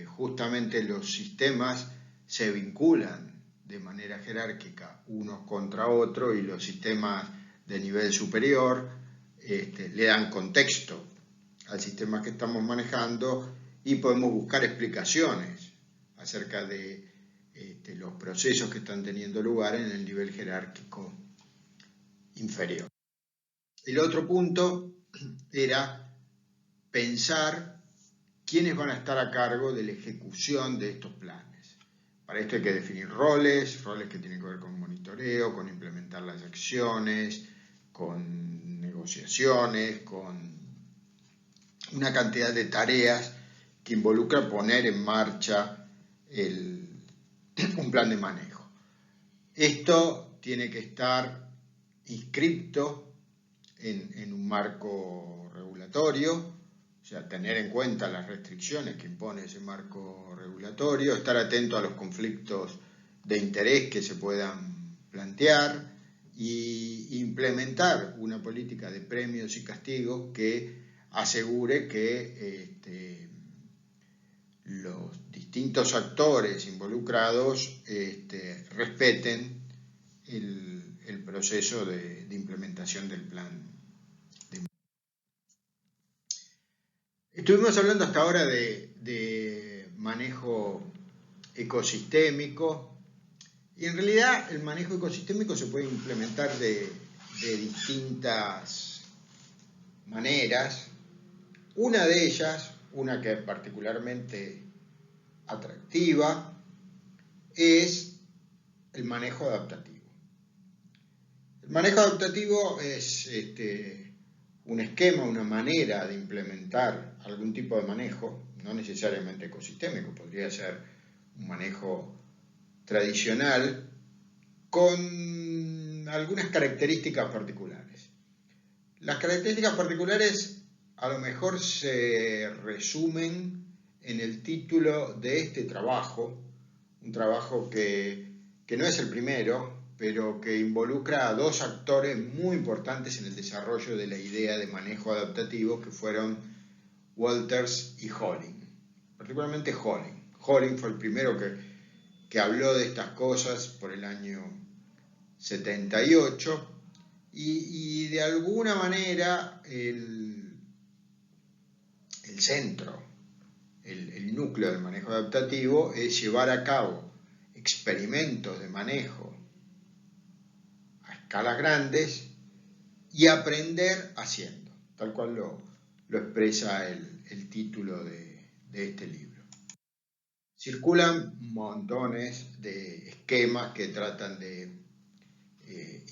justamente los sistemas se vinculan de manera jerárquica unos contra otros y los sistemas de nivel superior le dan contexto al sistema que estamos manejando y podemos buscar explicaciones acerca de los procesos que están teniendo lugar en el nivel jerárquico inferior. El otro punto era pensar quiénes van a estar a cargo de la ejecución de estos planes. Para esto hay que definir roles que tienen que ver con monitoreo, con implementar las acciones, con negociaciones, con una cantidad de tareas que involucra poner en marcha un plan de manejo. Esto tiene que estar inscripto en un marco regulatorio, o sea, tener en cuenta las restricciones que impone ese marco regulatorio, estar atento a los conflictos de interés que se puedan plantear y implementar una política de premios y castigos que asegure que los distintos actores involucrados respeten el proceso de implementación del plan. Estuvimos hablando hasta ahora de manejo ecosistémico y en realidad el manejo ecosistémico se puede implementar de distintas maneras. Una de ellas, una que es particularmente atractiva, es el manejo adaptativo. El manejo adaptativo es un esquema, una manera de implementar algún tipo de manejo, no necesariamente ecosistémico, podría ser un manejo tradicional con algunas características particulares. Las características particulares a lo mejor se resumen en el título de este trabajo, un trabajo que no es el primero, pero que involucra a dos actores muy importantes en el desarrollo de la idea de manejo adaptativo, que fueron Walters y Holling, particularmente Holling. Holling fue el primero que habló de estas cosas por el año 78, y de alguna manera el centro, el núcleo del manejo adaptativo es llevar a cabo experimentos de manejo a escalas grandes y aprender haciendo, tal cual lo expresa el título de este libro. Circulan montones de esquemas que tratan de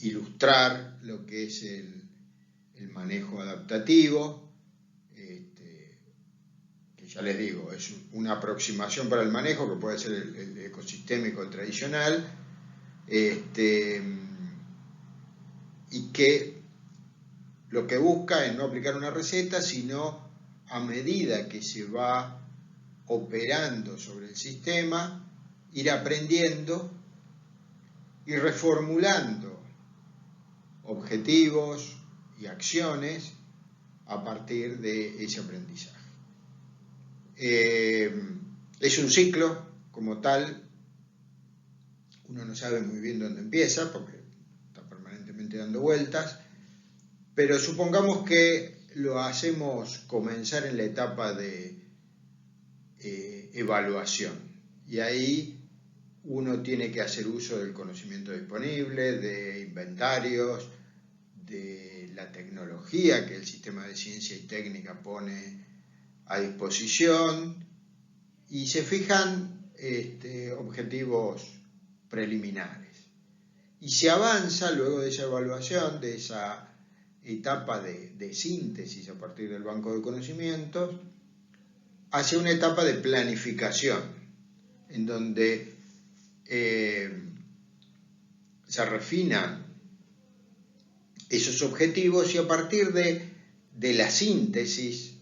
ilustrar lo que es el manejo adaptativo, que ya les digo, es una aproximación para el manejo que puede ser el ecosistémico tradicional, y que lo que busca es no aplicar una receta, sino a medida que se va operando sobre el sistema, ir aprendiendo y reformulando objetivos y acciones a partir de ese aprendizaje. Es un ciclo como tal, uno no sabe muy bien dónde empieza porque está permanentemente dando vueltas, pero supongamos que lo hacemos comenzar en la etapa de evaluación, y ahí uno tiene que hacer uso del conocimiento disponible, de inventarios, de la tecnología que el sistema de ciencia y técnica pone a disposición, y se fijan objetivos preliminares. Y se avanza luego de esa evaluación, de esa etapa de síntesis a partir del banco de conocimientos, hacia una etapa de planificación, en donde se refinan esos objetivos, y a partir de la síntesis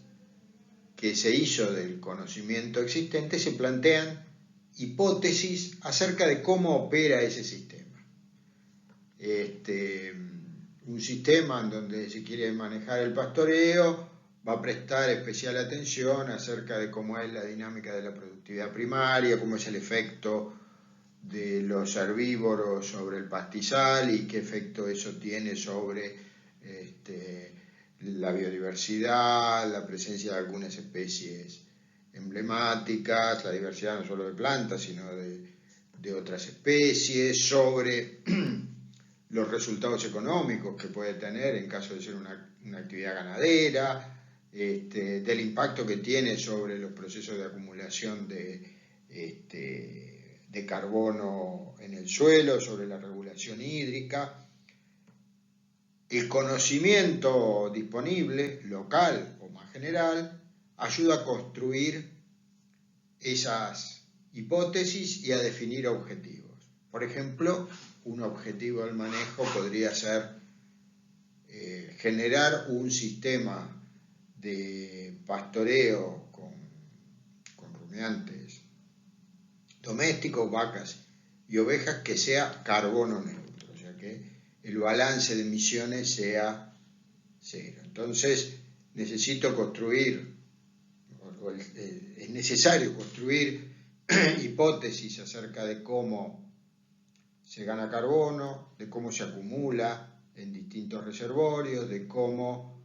que se hizo del conocimiento existente se plantean hipótesis acerca de cómo opera ese sistema. Un sistema en donde se quiere manejar el pastoreo va a prestar especial atención acerca de cómo es la dinámica de la productividad primaria, cómo es el efecto de los herbívoros sobre el pastizal y qué efecto eso tiene sobre la biodiversidad, la presencia de algunas especies emblemáticas, la diversidad no solo de plantas, sino de otras especies, sobre los resultados económicos que puede tener en caso de ser una actividad ganadera, del impacto que tiene sobre los procesos de acumulación de carbono en el suelo, sobre la regulación hídrica. El conocimiento disponible, local o más general, ayuda a construir esas hipótesis y a definir objetivos. Por ejemplo, un objetivo del manejo podría ser generar un sistema de pastoreo con rumiantes domésticos, vacas y ovejas, que sea carbono neutro, o sea que el balance de emisiones sea cero. Entonces necesito construir, es necesario construir hipótesis acerca de cómo se gana carbono, de cómo se acumula en distintos reservorios, de cómo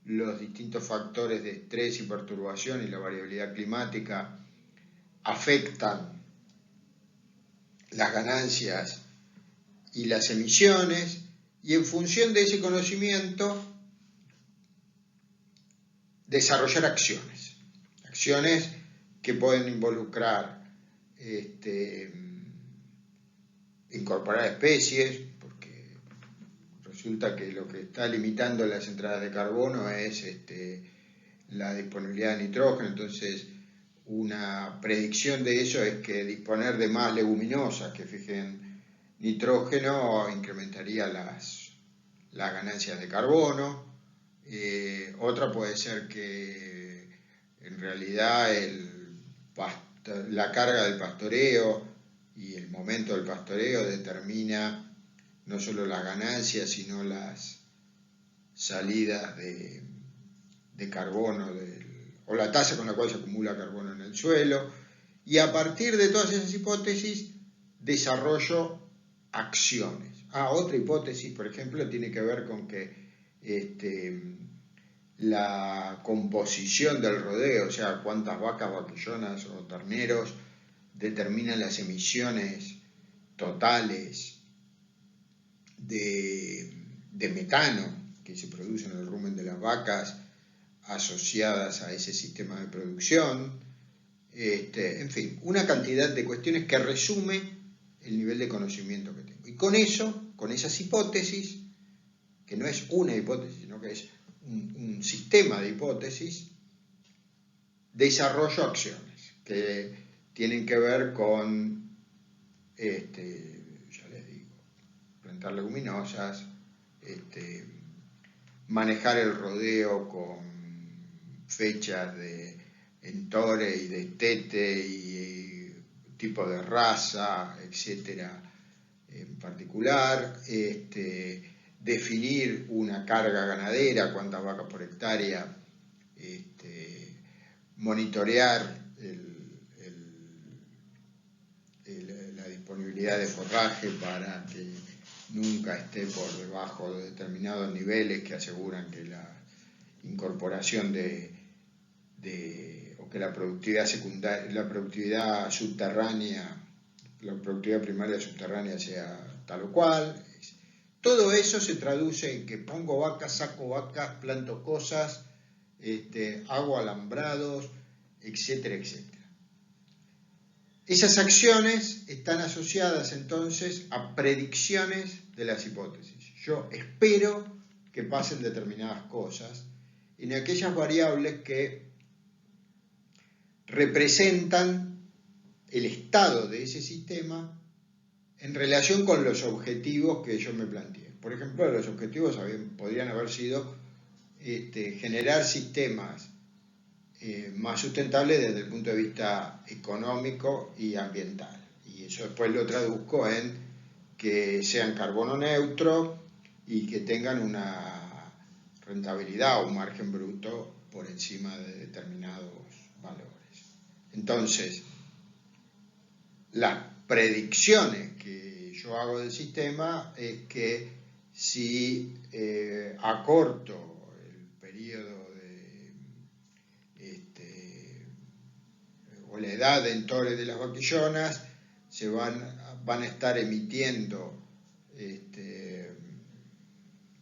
los distintos factores de estrés y perturbación y la variabilidad climática afectan las ganancias y las emisiones, y en función de ese conocimiento desarrollar acciones que pueden involucrar incorporar especies, porque resulta que lo que está limitando las entradas de carbono es la disponibilidad de nitrógeno. Entonces una predicción de eso es que disponer de más leguminosas que fijen nitrógeno incrementaría las ganancias de carbono. Otra puede ser que en realidad la carga del pastoreo y el momento del pastoreo determina no solo las ganancias, sino las salidas de carbono o la tasa con la cual se acumula carbono en el suelo. Y a partir de todas esas hipótesis desarrollo acciones. Otra hipótesis, por ejemplo, tiene que ver con que la composición del rodeo, o sea, cuántas vacas, vaquillonas o terneros determinan las emisiones totales de metano que se produce en el rumen de las vacas asociadas a ese sistema de producción. En fin, una cantidad de cuestiones que resume el nivel de conocimiento que tengo. Y con eso, con esas hipótesis, que no es una hipótesis, sino que es un sistema de hipótesis, desarrollo acciones que tienen que ver con, ya les digo, plantar leguminosas, manejar el rodeo con fechas de entore y destete y tipo de raza, etcétera, en particular, definir una carga ganadera, cuántas vacas por hectárea, monitorear la disponibilidad de forraje para que nunca esté por debajo de determinados niveles que aseguran que la incorporación o que la productividad secundaria, la productividad subterránea, la productividad primaria subterránea sea tal o cual. Todo eso se traduce en que pongo vacas, saco vacas, planto cosas, hago alambrados, etcétera, etcétera. Esas acciones están asociadas entonces a predicciones de las hipótesis. Yo espero que pasen determinadas cosas en aquellas variables que representan el estado de ese sistema en relación con los objetivos que yo me planteé. Por ejemplo, los objetivos podrían haber sido generar sistemas más sustentables desde el punto de vista económico y ambiental. Y eso después lo traduzco en que sean carbono neutro y que tengan una rentabilidad o un margen bruto por encima de determinados valores. Entonces, las predicciones que yo hago del sistema es que si acorto el periodo o la edad de entore de las vaquillonas, se van a estar emitiendo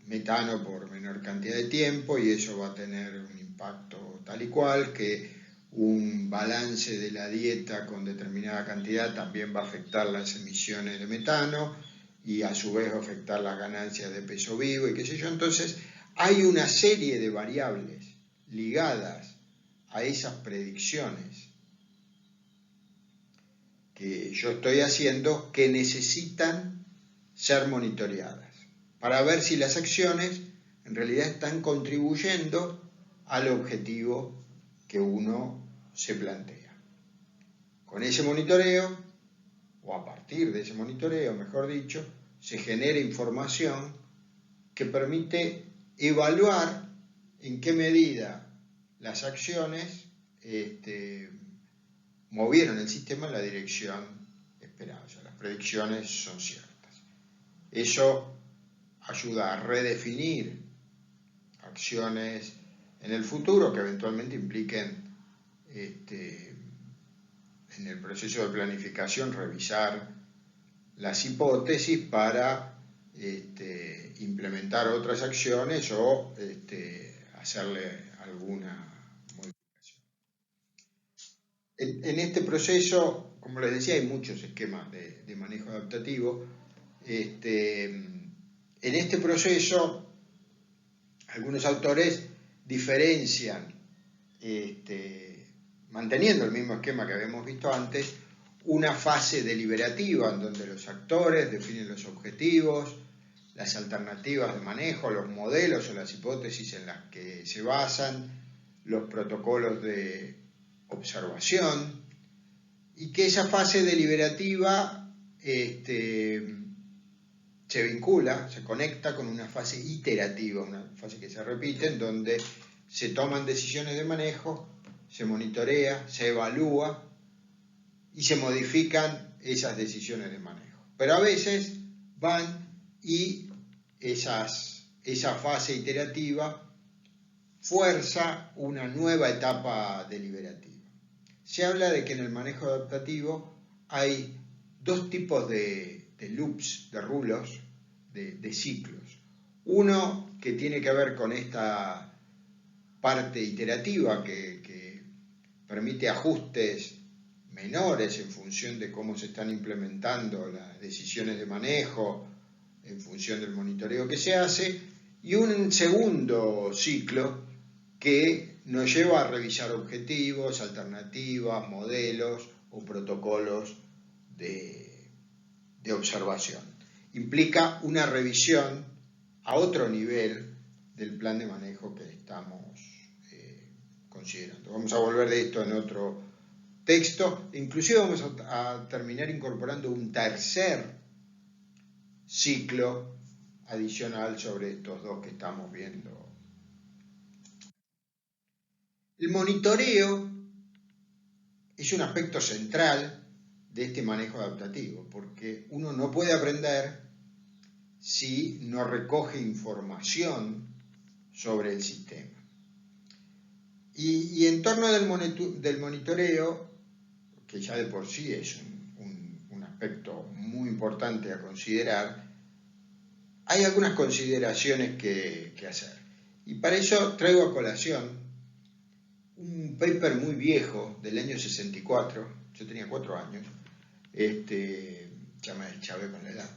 metano por menor cantidad de tiempo, y eso va a tener un impacto tal y cual que un balance de la dieta con determinada cantidad también va a afectar las emisiones de metano y a su vez va a afectar las ganancias de peso vivo y qué sé yo. Entonces hay una serie de variables ligadas a esas predicciones que yo estoy haciendo que necesitan ser monitoreadas para ver si las acciones en realidad están contribuyendo al objetivo que uno se plantea. Con ese monitoreo, o a partir de ese monitoreo, mejor dicho, se genera información que permite evaluar en qué medida las acciones movieron el sistema en la dirección esperada. O sea, las predicciones son ciertas. Eso ayuda a redefinir acciones en el futuro que eventualmente impliquen en el proceso de planificación revisar las hipótesis para implementar otras acciones o hacerle alguna modificación. En este proceso, como les decía, hay muchos esquemas de manejo adaptativo. En este proceso, algunos autores diferencian, manteniendo el mismo esquema que habíamos visto antes, una fase deliberativa en donde los actores definen los objetivos, las alternativas de manejo, los modelos o las hipótesis en las que se basan, los protocolos de observación, y que esa fase deliberativa se vincula, se conecta con una fase iterativa, una fase que se repite, en donde se toman decisiones de manejo, se monitorea, se evalúa y se modifican esas decisiones de manejo. Pero a veces van y esa fase iterativa fuerza una nueva etapa deliberativa. Se habla de que en el manejo adaptativo hay dos tipos de loops, de rulos, de ciclos. Uno que tiene que ver con esta parte iterativa que permite ajustes menores en función de cómo se están implementando las decisiones de manejo, en función del monitoreo que se hace, y un segundo ciclo que nos lleva a revisar objetivos, alternativas, modelos o protocolos de observación. Implica una revisión a otro nivel del plan de manejo que estamos considerando. Vamos a volver de esto en otro texto. Inclusive vamos a terminar incorporando un tercer ciclo adicional sobre estos dos que estamos viendo. El monitoreo es un aspecto central de este manejo adaptativo, porque uno no puede aprender si no recoge información sobre el sistema. Y en torno del monitoreo, que ya de por sí es un aspecto muy importante a considerar, hay algunas consideraciones que hacer. Y para eso traigo a colación un paper muy viejo del año 64, yo tenía 4 años, ya me chavé con la edad,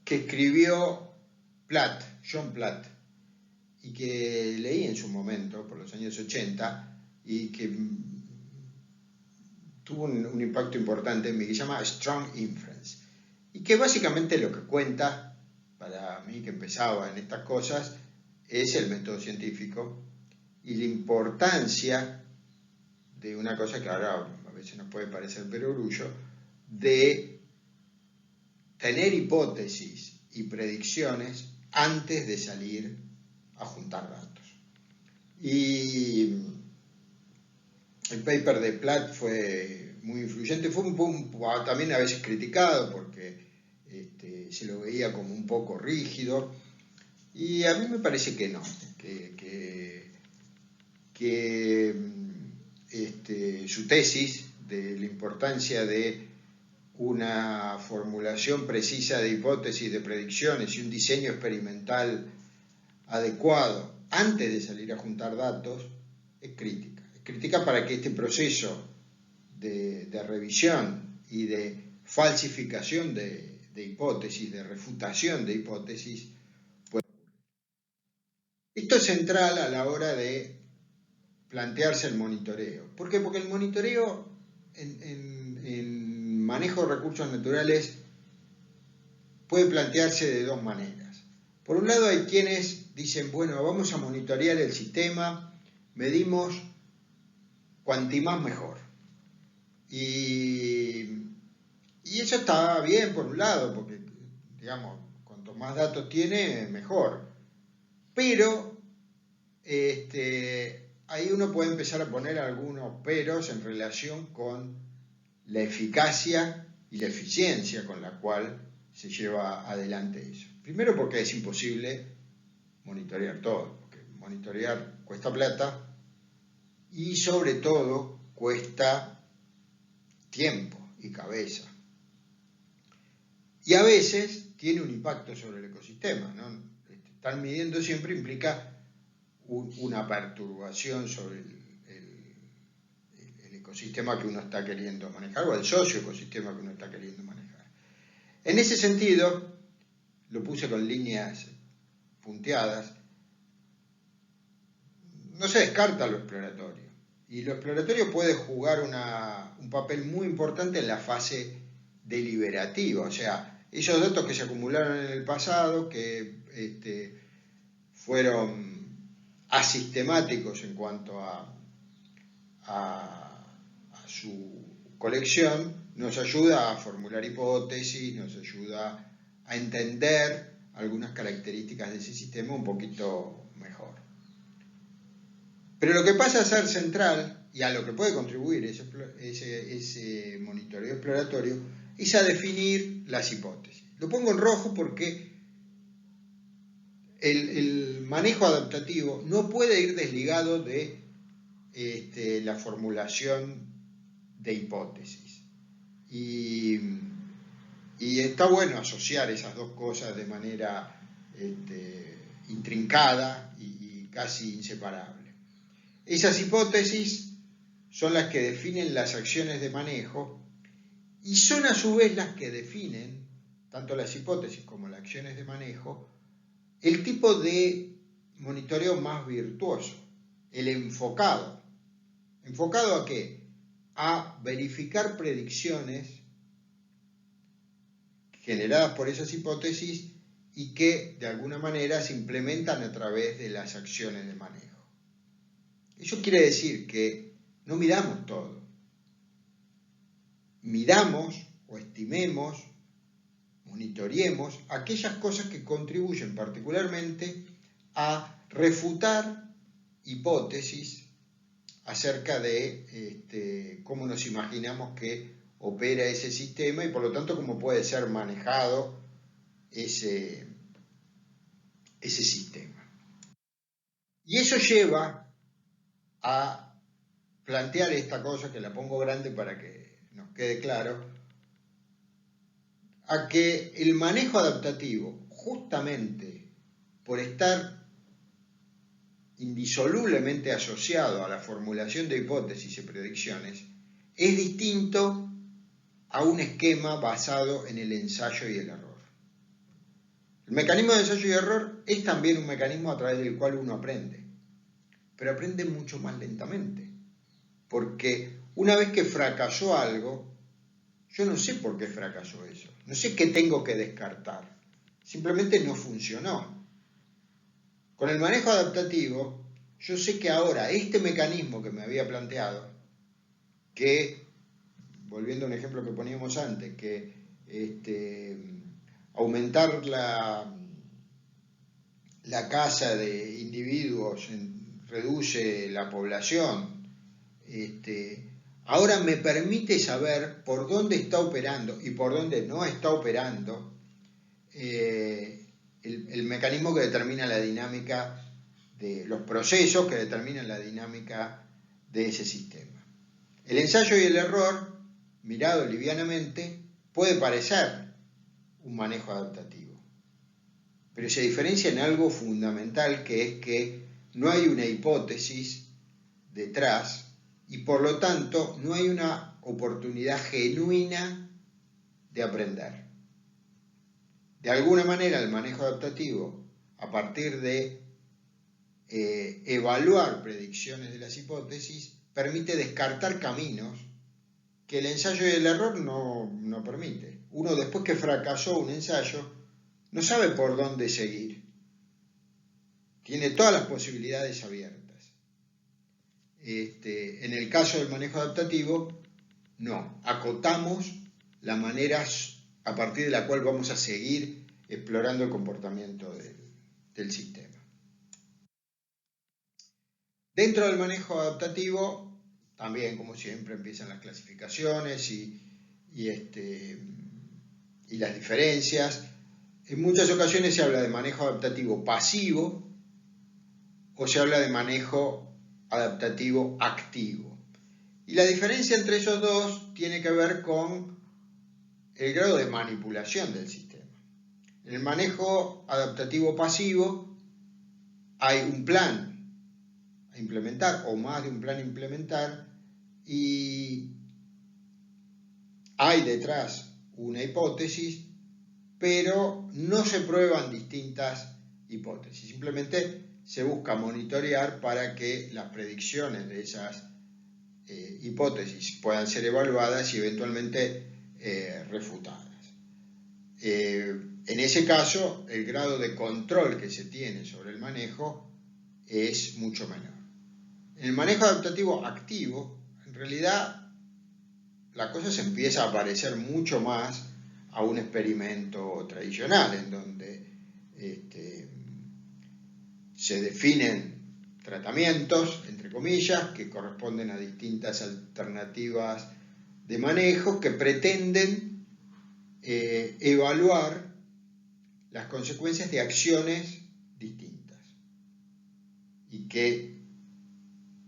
que escribió John Platt, y que leí en su momento, por los años 80, y que tuvo un impacto importante en mí, que se llama Strong Inference, y que básicamente lo que cuenta, para mí que empezaba en estas cosas, es el método científico y la importancia de una cosa que ahora a veces nos puede parecer perogrullo, de tener hipótesis y predicciones antes de salir a juntar datos. Y el paper de Platt fue muy influyente, fue también a veces criticado porque se lo veía como un poco rígido, y a mí me parece que no, que su tesis de la importancia de una formulación precisa de hipótesis, de predicciones y un diseño experimental adecuado antes de salir a juntar datos es crítica. Es crítica para que este proceso de revisión y de falsificación de hipótesis, de refutación de hipótesis, pues, esto es central a la hora de plantearse el monitoreo. ¿Por qué? Porque el monitoreo en manejo de recursos naturales puede plantearse de dos maneras. Por un lado hay quienes dicen, bueno, vamos a monitorear el sistema, medimos cuanti más mejor. Y eso está bien por un lado, porque, digamos, cuanto más datos tiene, mejor. Pero ahí uno puede empezar a poner algunos peros en relación con la eficacia y la eficiencia con la cual se lleva adelante eso. Primero porque es imposible monitorear todo, porque monitorear cuesta plata y sobre todo cuesta tiempo y cabeza. Y a veces tiene un impacto sobre el ecosistema, ¿no? Estar midiendo siempre implica una perturbación sobre el ecosistema que uno está queriendo manejar, o el socioecosistema que uno está queriendo manejar. En ese sentido, lo puse con líneas punteadas, no se descarta lo exploratorio. Y lo exploratorio puede jugar un papel muy importante en la fase deliberativa, o sea, esos datos que se acumularon en el pasado, que fueron asistemáticos en cuanto a su colección, nos ayuda a formular hipótesis, nos ayuda a entender algunas características de ese sistema un poquito mejor. Pero lo que pasa a ser central y a lo que puede contribuir ese monitoreo exploratorio es a definir las hipótesis. Lo pongo en rojo porque el manejo adaptativo no puede ir desligado de la formulación de hipótesis. Y está bueno asociar esas dos cosas de manera intrincada y casi inseparable. Esas hipótesis son las que definen las acciones de manejo y son a su vez las que definen, tanto las hipótesis como las acciones de manejo, el tipo de monitoreo más virtuoso, el enfocado. ¿Enfocado a qué? A verificar predicciones generadas por esas hipótesis y que de alguna manera se implementan a través de las acciones de manejo. Eso quiere decir que no midamos todo. Midamos o estimemos, monitoreemos aquellas cosas que contribuyen particularmente a refutar hipótesis acerca de cómo nos imaginamos que opera ese sistema y por lo tanto cómo puede ser manejado ese sistema. Y eso lleva a plantear esta cosa, que la pongo grande para que nos quede claro, a que el manejo adaptativo, justamente por estar indisolublemente asociado a la formulación de hipótesis y predicciones, es distinto a un esquema basado en el ensayo y el error. El mecanismo de ensayo y error es también un mecanismo a través del cual uno aprende, pero aprende mucho más lentamente, porque una vez que fracasó algo, yo no sé por qué fracasó eso, no sé qué tengo que descartar, simplemente no funcionó. Con el manejo adaptativo, yo sé que ahora este mecanismo que me había planteado, que, volviendo a un ejemplo que poníamos antes, que aumentar la casa de individuos reduce la población, ahora me permite saber por dónde está operando y por dónde no está operando el mecanismo que determina la dinámica de los procesos, que determinan la dinámica de ese sistema. El ensayo y el error, mirado livianamente, puede parecer un manejo adaptativo, pero se diferencia en algo fundamental, que es que no hay una hipótesis detrás y por lo tanto no hay una oportunidad genuina de aprender. De alguna manera el manejo adaptativo, a partir de evaluar predicciones de las hipótesis, permite descartar caminos que el ensayo y el error no permite. Uno, después que fracasó un ensayo, no sabe por dónde seguir. Tiene todas las posibilidades abiertas. En el caso del manejo adaptativo, no. Acotamos la manera a partir de la cual vamos a seguir explorando el comportamiento del sistema. Dentro del manejo adaptativo, también, como siempre, empiezan las clasificaciones y las diferencias. En muchas ocasiones se habla de manejo adaptativo pasivo o se habla de manejo adaptativo activo. Y la diferencia entre esos dos tiene que ver con el grado de manipulación del sistema. En el manejo adaptativo pasivo hay un plan a implementar o más de un plan a implementar y hay detrás una hipótesis, pero no se prueban distintas hipótesis, simplemente se busca monitorear para que las predicciones de esas hipótesis puedan ser evaluadas y eventualmente refutadas. En ese caso, el grado de control que se tiene sobre el manejo es mucho menor. En el manejo adaptativo activo, en realidad, la cosa se empieza a parecer mucho más a un experimento tradicional, en donde se definen tratamientos, entre comillas, que corresponden a distintas alternativas de manejo que pretenden evaluar las consecuencias de acciones distintas y que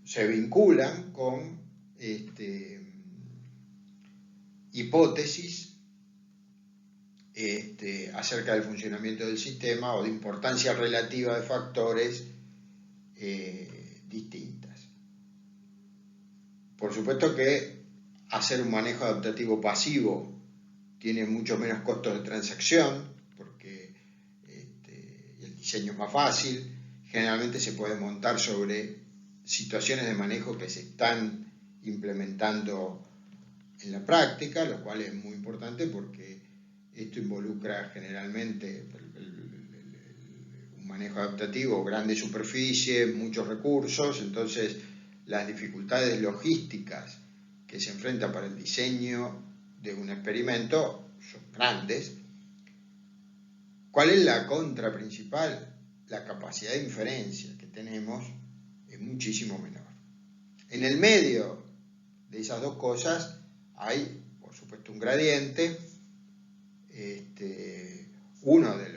se vinculan con hipótesis acerca del funcionamiento del sistema o de importancia relativa de factores distintas. Por supuesto que hacer un manejo adaptativo pasivo tiene mucho menos costos de transacción porque el diseño es más fácil, generalmente se puede montar sobre situaciones de manejo que se están implementando en la práctica, lo cual es muy importante porque esto involucra generalmente un manejo adaptativo, grandes superficies, muchos recursos, entonces las dificultades logísticas que se enfrentan para el diseño de un experimento son grandes. ¿Cuál es la contra principal? La capacidad de inferencia que tenemos es muchísimo menor. En el medio de esas dos cosas hay, por supuesto, un gradiente. Uno de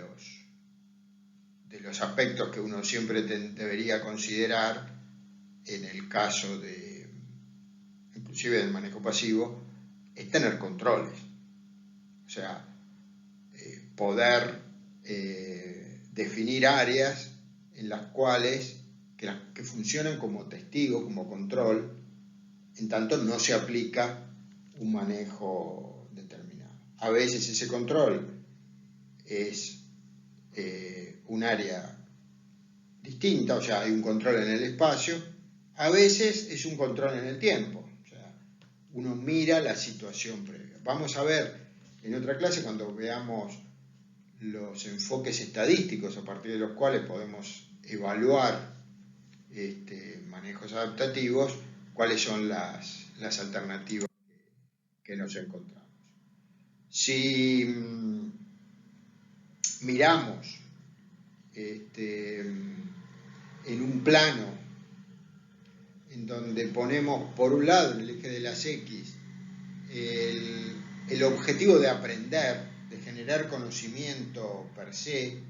los aspectos que uno siempre debería considerar en el caso de, inclusive del manejo pasivo, es tener controles. O sea, poder definir áreas en las cuales que funcionan como testigo, como control, en tanto no se aplica un manejo determinado. A veces ese control es un área distinta, o sea, hay un control en el espacio, a veces es un control en el tiempo, o sea, uno mira la situación previa. Vamos a ver en otra clase, cuando veamos los enfoques estadísticos a partir de los cuales podemos evaluar manejos adaptativos, cuáles son las alternativas que nos encontramos. Si miramos en un plano en donde ponemos por un lado en el eje de las X el objetivo de aprender, de generar conocimiento per se,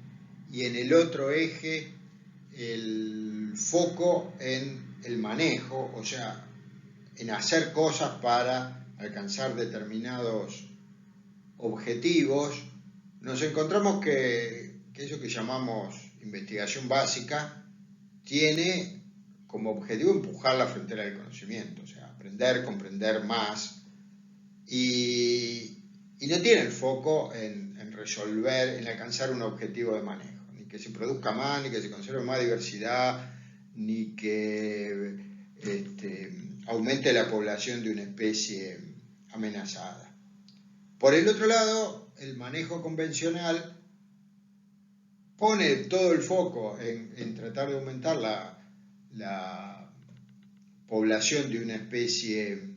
y en el otro eje el foco en el manejo, o sea, en hacer cosas para alcanzar determinados objetivos, nos encontramos que eso que llamamos investigación básica tiene como objetivo empujar la frontera del conocimiento, o sea, aprender, comprender más, y no tiene el foco en resolver, en alcanzar un objetivo de manejo, ni que se produzca más, ni que se conserve más diversidad, ni que aumente la población de una especie amenazada. Por el otro lado, el manejo convencional pone todo el foco en tratar de aumentar la población de una especie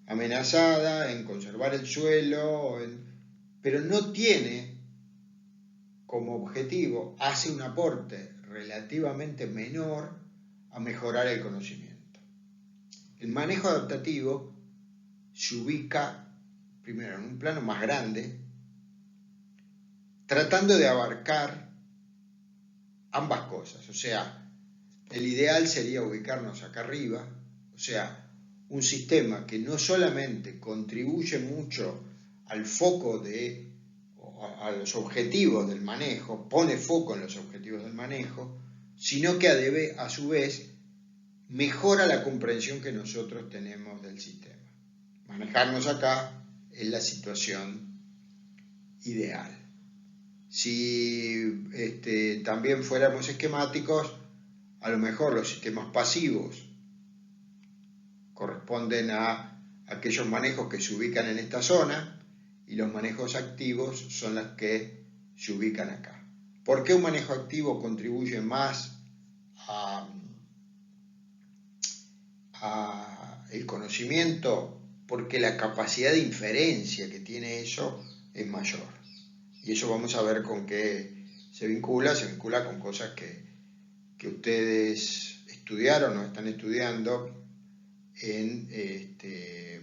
amenazada, en conservar el suelo, pero no tiene como objetivo, hace un aporte relativamente menor a mejorar el conocimiento. El manejo adaptativo se ubica primero en un plano más grande, tratando de abarcar ambas cosas, o sea, el ideal sería ubicarnos acá arriba, o sea, un sistema que no solamente contribuye mucho al foco a los objetivos del manejo, pone foco en los objetivos del manejo, sino que a su vez mejora la comprensión que nosotros tenemos del sistema. Manejarnos acá es la situación ideal. Si también fuéramos esquemáticos, a lo mejor los sistemas pasivos corresponden a aquellos manejos que se ubican en esta zona y los manejos activos son los que se ubican acá. ¿Por qué un manejo activo contribuye más a el conocimiento? Porque la capacidad de inferencia que tiene eso es mayor. Y eso vamos a ver con qué se vincula con cosas que ustedes estudiaron o están estudiando en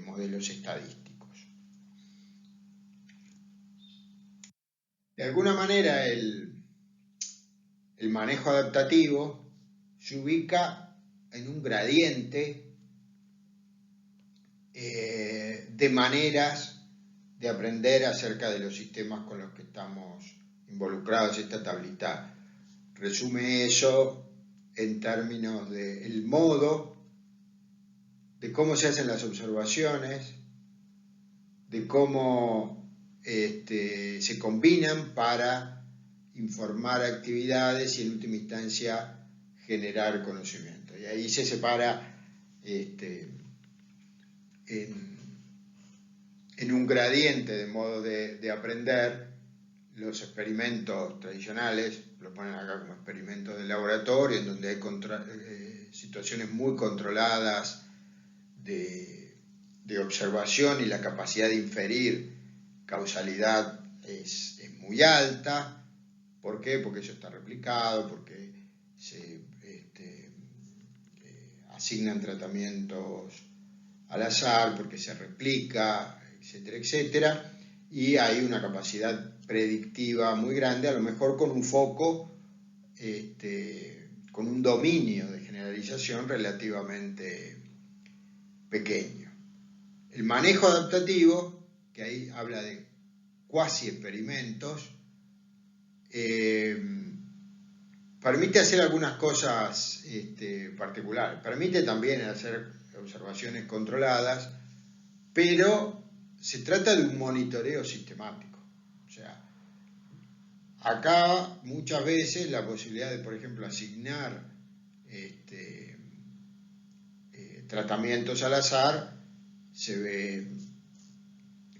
modelos estadísticos. De alguna manera el manejo adaptativo se ubica en un gradiente de maneras de aprender acerca de los sistemas con los que estamos involucrados. Esta tablita resume eso en términos del modo, de cómo se hacen las observaciones, de cómo se combinan para informar actividades y en última instancia generar conocimiento. Y ahí se separa en un gradiente de modo de aprender. Los experimentos tradicionales lo ponen acá como experimentos de laboratorio, en donde hay situaciones muy controladas de observación y la capacidad de inferir causalidad es muy alta. ¿Por qué? Porque eso está replicado, porque se asignan tratamientos al azar, porque se replica, etcétera, etcétera, y hay una capacidad predictiva muy grande, a lo mejor con un foco, con un dominio de generalización relativamente pequeño. El manejo adaptativo, que ahí habla de cuasi experimentos, permite hacer algunas cosas particulares. Permite también hacer observaciones controladas, pero se trata de un monitoreo sistemático. O sea, acá muchas veces la posibilidad de, por ejemplo, asignar tratamientos al azar se ve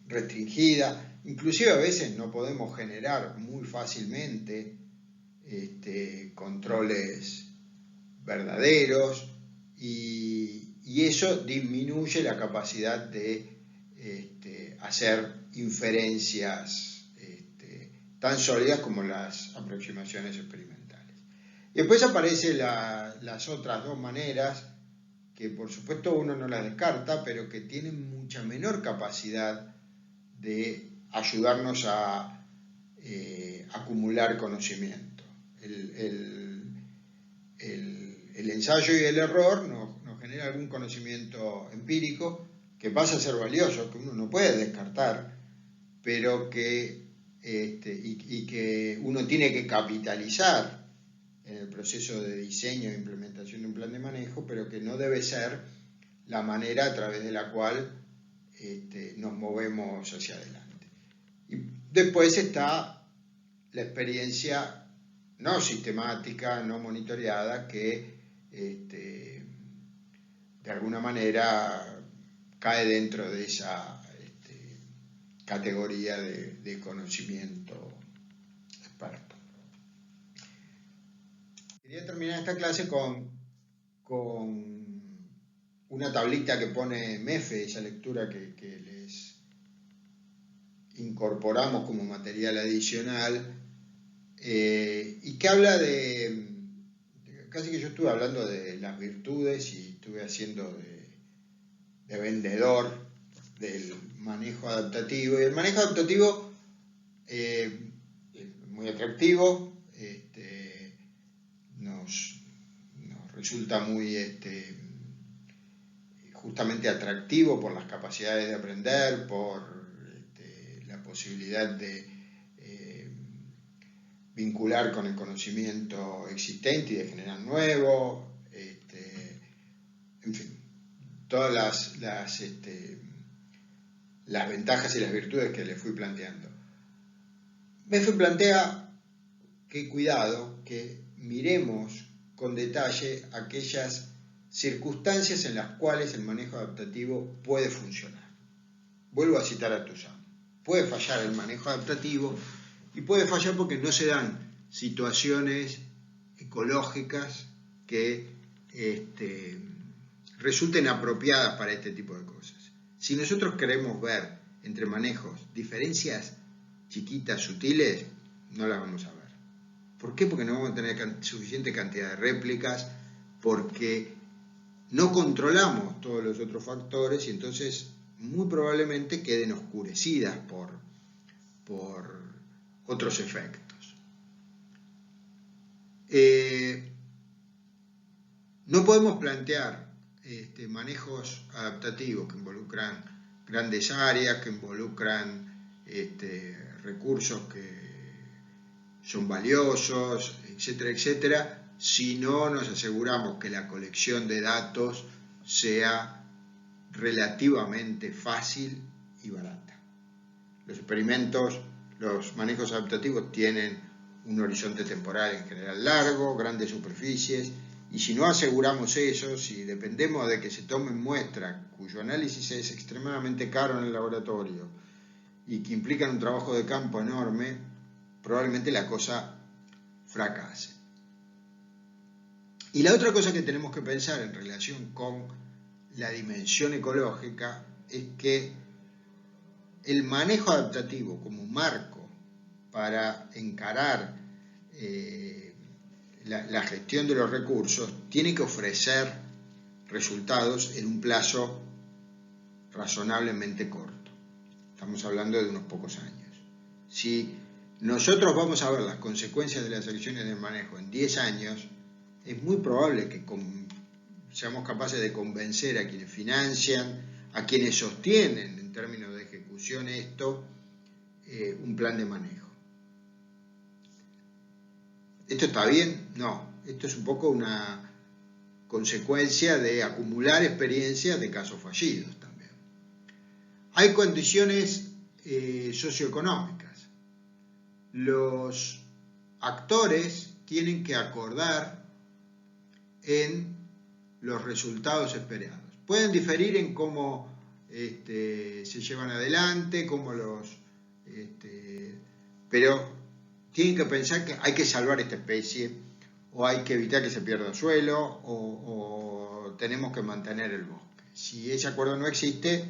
restringida. Inclusive a veces no podemos generar muy fácilmente controles verdaderos y eso disminuye la capacidad de hacer inferencias tan sólidas como las aproximaciones experimentales. Y después aparecen las otras dos maneras que por supuesto uno no las descarta, pero que tienen mucha menor capacidad de ayudarnos a acumular conocimiento. El ensayo y el error nos genera algún conocimiento empírico que pasa a ser valioso, que uno no puede descartar, pero que, y que uno tiene que capitalizar en el proceso de diseño e implementación de un plan de manejo, pero que no debe ser la manera a través de la cual nos movemos hacia adelante. Y después está la experiencia no sistemática, no monitoreada, que de alguna manera cae dentro de esa categoría de conocimiento experto. Quería terminar esta clase con una tablita que pone MEFE, esa lectura que les incorporamos como material adicional, y que habla casi que yo estuve hablando de las virtudes y estuve haciendo de vendedor del manejo adaptativo. Y el manejo adaptativo es muy atractivo, nos resulta muy justamente atractivo por las capacidades de aprender, por la posibilidad de vincular con el conocimiento existente y de generar nuevo, en fin, todas las ventajas y las virtudes que le fui planteando. MEFE plantea que cuidado, que miremos con detalle aquellas circunstancias en las cuales el manejo adaptativo puede funcionar. Vuelvo a citar a Toussaint. Puede fallar el manejo adaptativo y puede fallar porque no se dan situaciones ecológicas que resulten apropiadas para este tipo de cosas. Si nosotros queremos ver entre manejos diferencias chiquitas, sutiles, no las vamos a ver. ¿Por qué? Porque no vamos a tener suficiente cantidad de réplicas, porque no controlamos todos los otros factores y entonces muy probablemente queden oscurecidas por otros efectos. No podemos plantear manejos adaptativos que involucran grandes áreas, que involucran recursos que son valiosos, etcétera, etcétera, si no nos aseguramos que la colección de datos sea relativamente fácil y barata. Los experimentos, los manejos adaptativos tienen un horizonte temporal en general largo, grandes superficies, y si no aseguramos eso, si dependemos de que se tomen muestras cuyo análisis es extremadamente caro en el laboratorio y que implican un trabajo de campo enorme, probablemente la cosa fracase. Y la otra cosa que tenemos que pensar en relación con la dimensión ecológica es que el manejo adaptativo como marco para encarar la gestión de los recursos tiene que ofrecer resultados en un plazo razonablemente corto. Estamos hablando de unos pocos años. Si nosotros vamos a ver las consecuencias de las acciones de manejo en 10 años, es muy probable que seamos capaces de convencer a quienes financian, a quienes sostienen en términos de ejecución esto, un plan de manejo. ¿Esto está bien? No. Esto es un poco una consecuencia de acumular experiencias de casos fallidos también. Hay condiciones socioeconómicas. Los actores tienen que acordar en los resultados esperados. Pueden diferir en cómo se llevan adelante, pero tienen que pensar que hay que salvar esta especie, o hay que evitar que se pierda suelo, o tenemos que mantener el bosque. Si ese acuerdo no existe,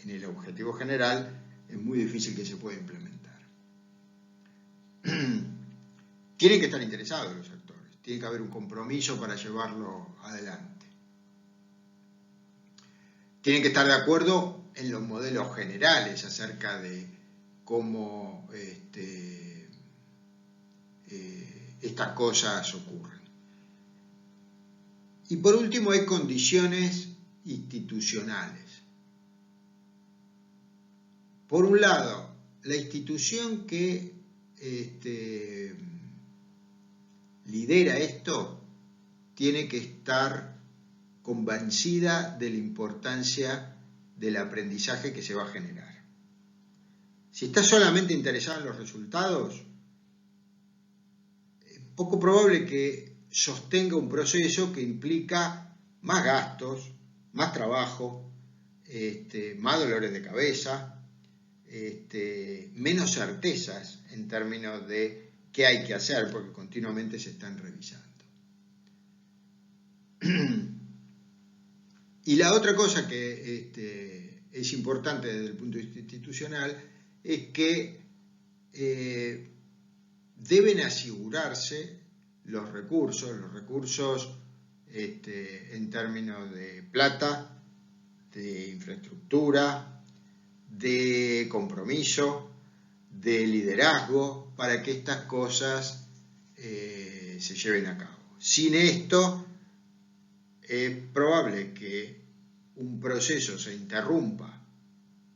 en el objetivo general, es muy difícil que se pueda implementar. Tienen que estar interesados los actores, tiene que haber un compromiso para llevarlo adelante. Tienen que estar de acuerdo en los modelos generales acerca de cómo estas cosas ocurren. Y por último hay condiciones institucionales. Por un lado, la institución que lidera esto tiene que estar convencida de la importancia del aprendizaje que se va a generar. Si está solamente interesada en los resultados, es poco probable que sostenga un proceso que implica más gastos, más trabajo, más dolores de cabeza, menos certezas en términos de qué hay que hacer, porque continuamente se están revisando. Y la otra cosa que es importante desde el punto de vista institucional es que deben asegurarse los recursos en términos de plata, de infraestructura, de compromiso, de liderazgo, para que estas cosas se lleven a cabo. Sin esto, es probable que un proceso se interrumpa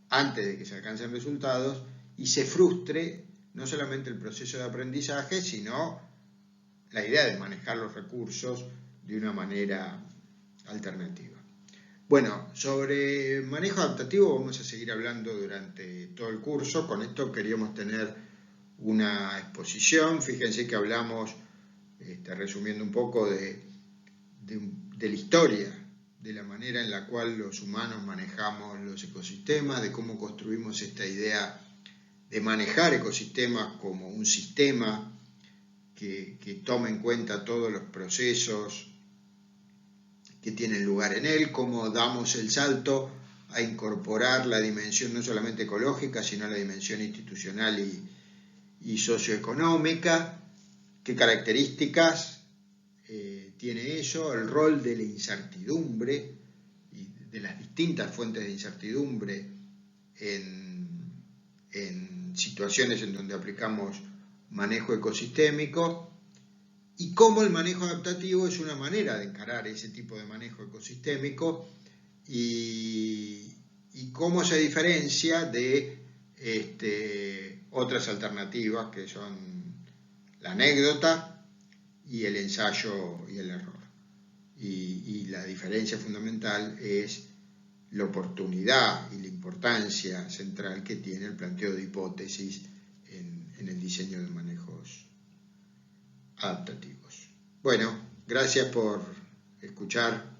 antes de que se alcancen resultados y se frustre no solamente el proceso de aprendizaje, sino la idea de manejar los recursos de una manera alternativa. Bueno, sobre manejo adaptativo vamos a seguir hablando durante todo el curso. Con esto queríamos tener una exposición. Fíjense que hablamos, resumiendo un poco, de de la historia, de la manera en la cual los humanos manejamos los ecosistemas, de cómo construimos esta idea de manejar ecosistemas como un sistema que toma en cuenta todos los procesos que tienen lugar en él, cómo damos el salto a incorporar la dimensión no solamente ecológica, sino la dimensión institucional y socioeconómica, qué características tiene eso, el rol de la incertidumbre y de las distintas fuentes de incertidumbre en situaciones en donde aplicamos manejo ecosistémico, y cómo el manejo adaptativo es una manera de encarar ese tipo de manejo ecosistémico y cómo se diferencia de otras alternativas que son la anécdota y el ensayo y el error. Y la diferencia fundamental es la oportunidad y la importancia central que tiene el planteo de hipótesis en el diseño de manejos adaptativos. Bueno, gracias por escuchar.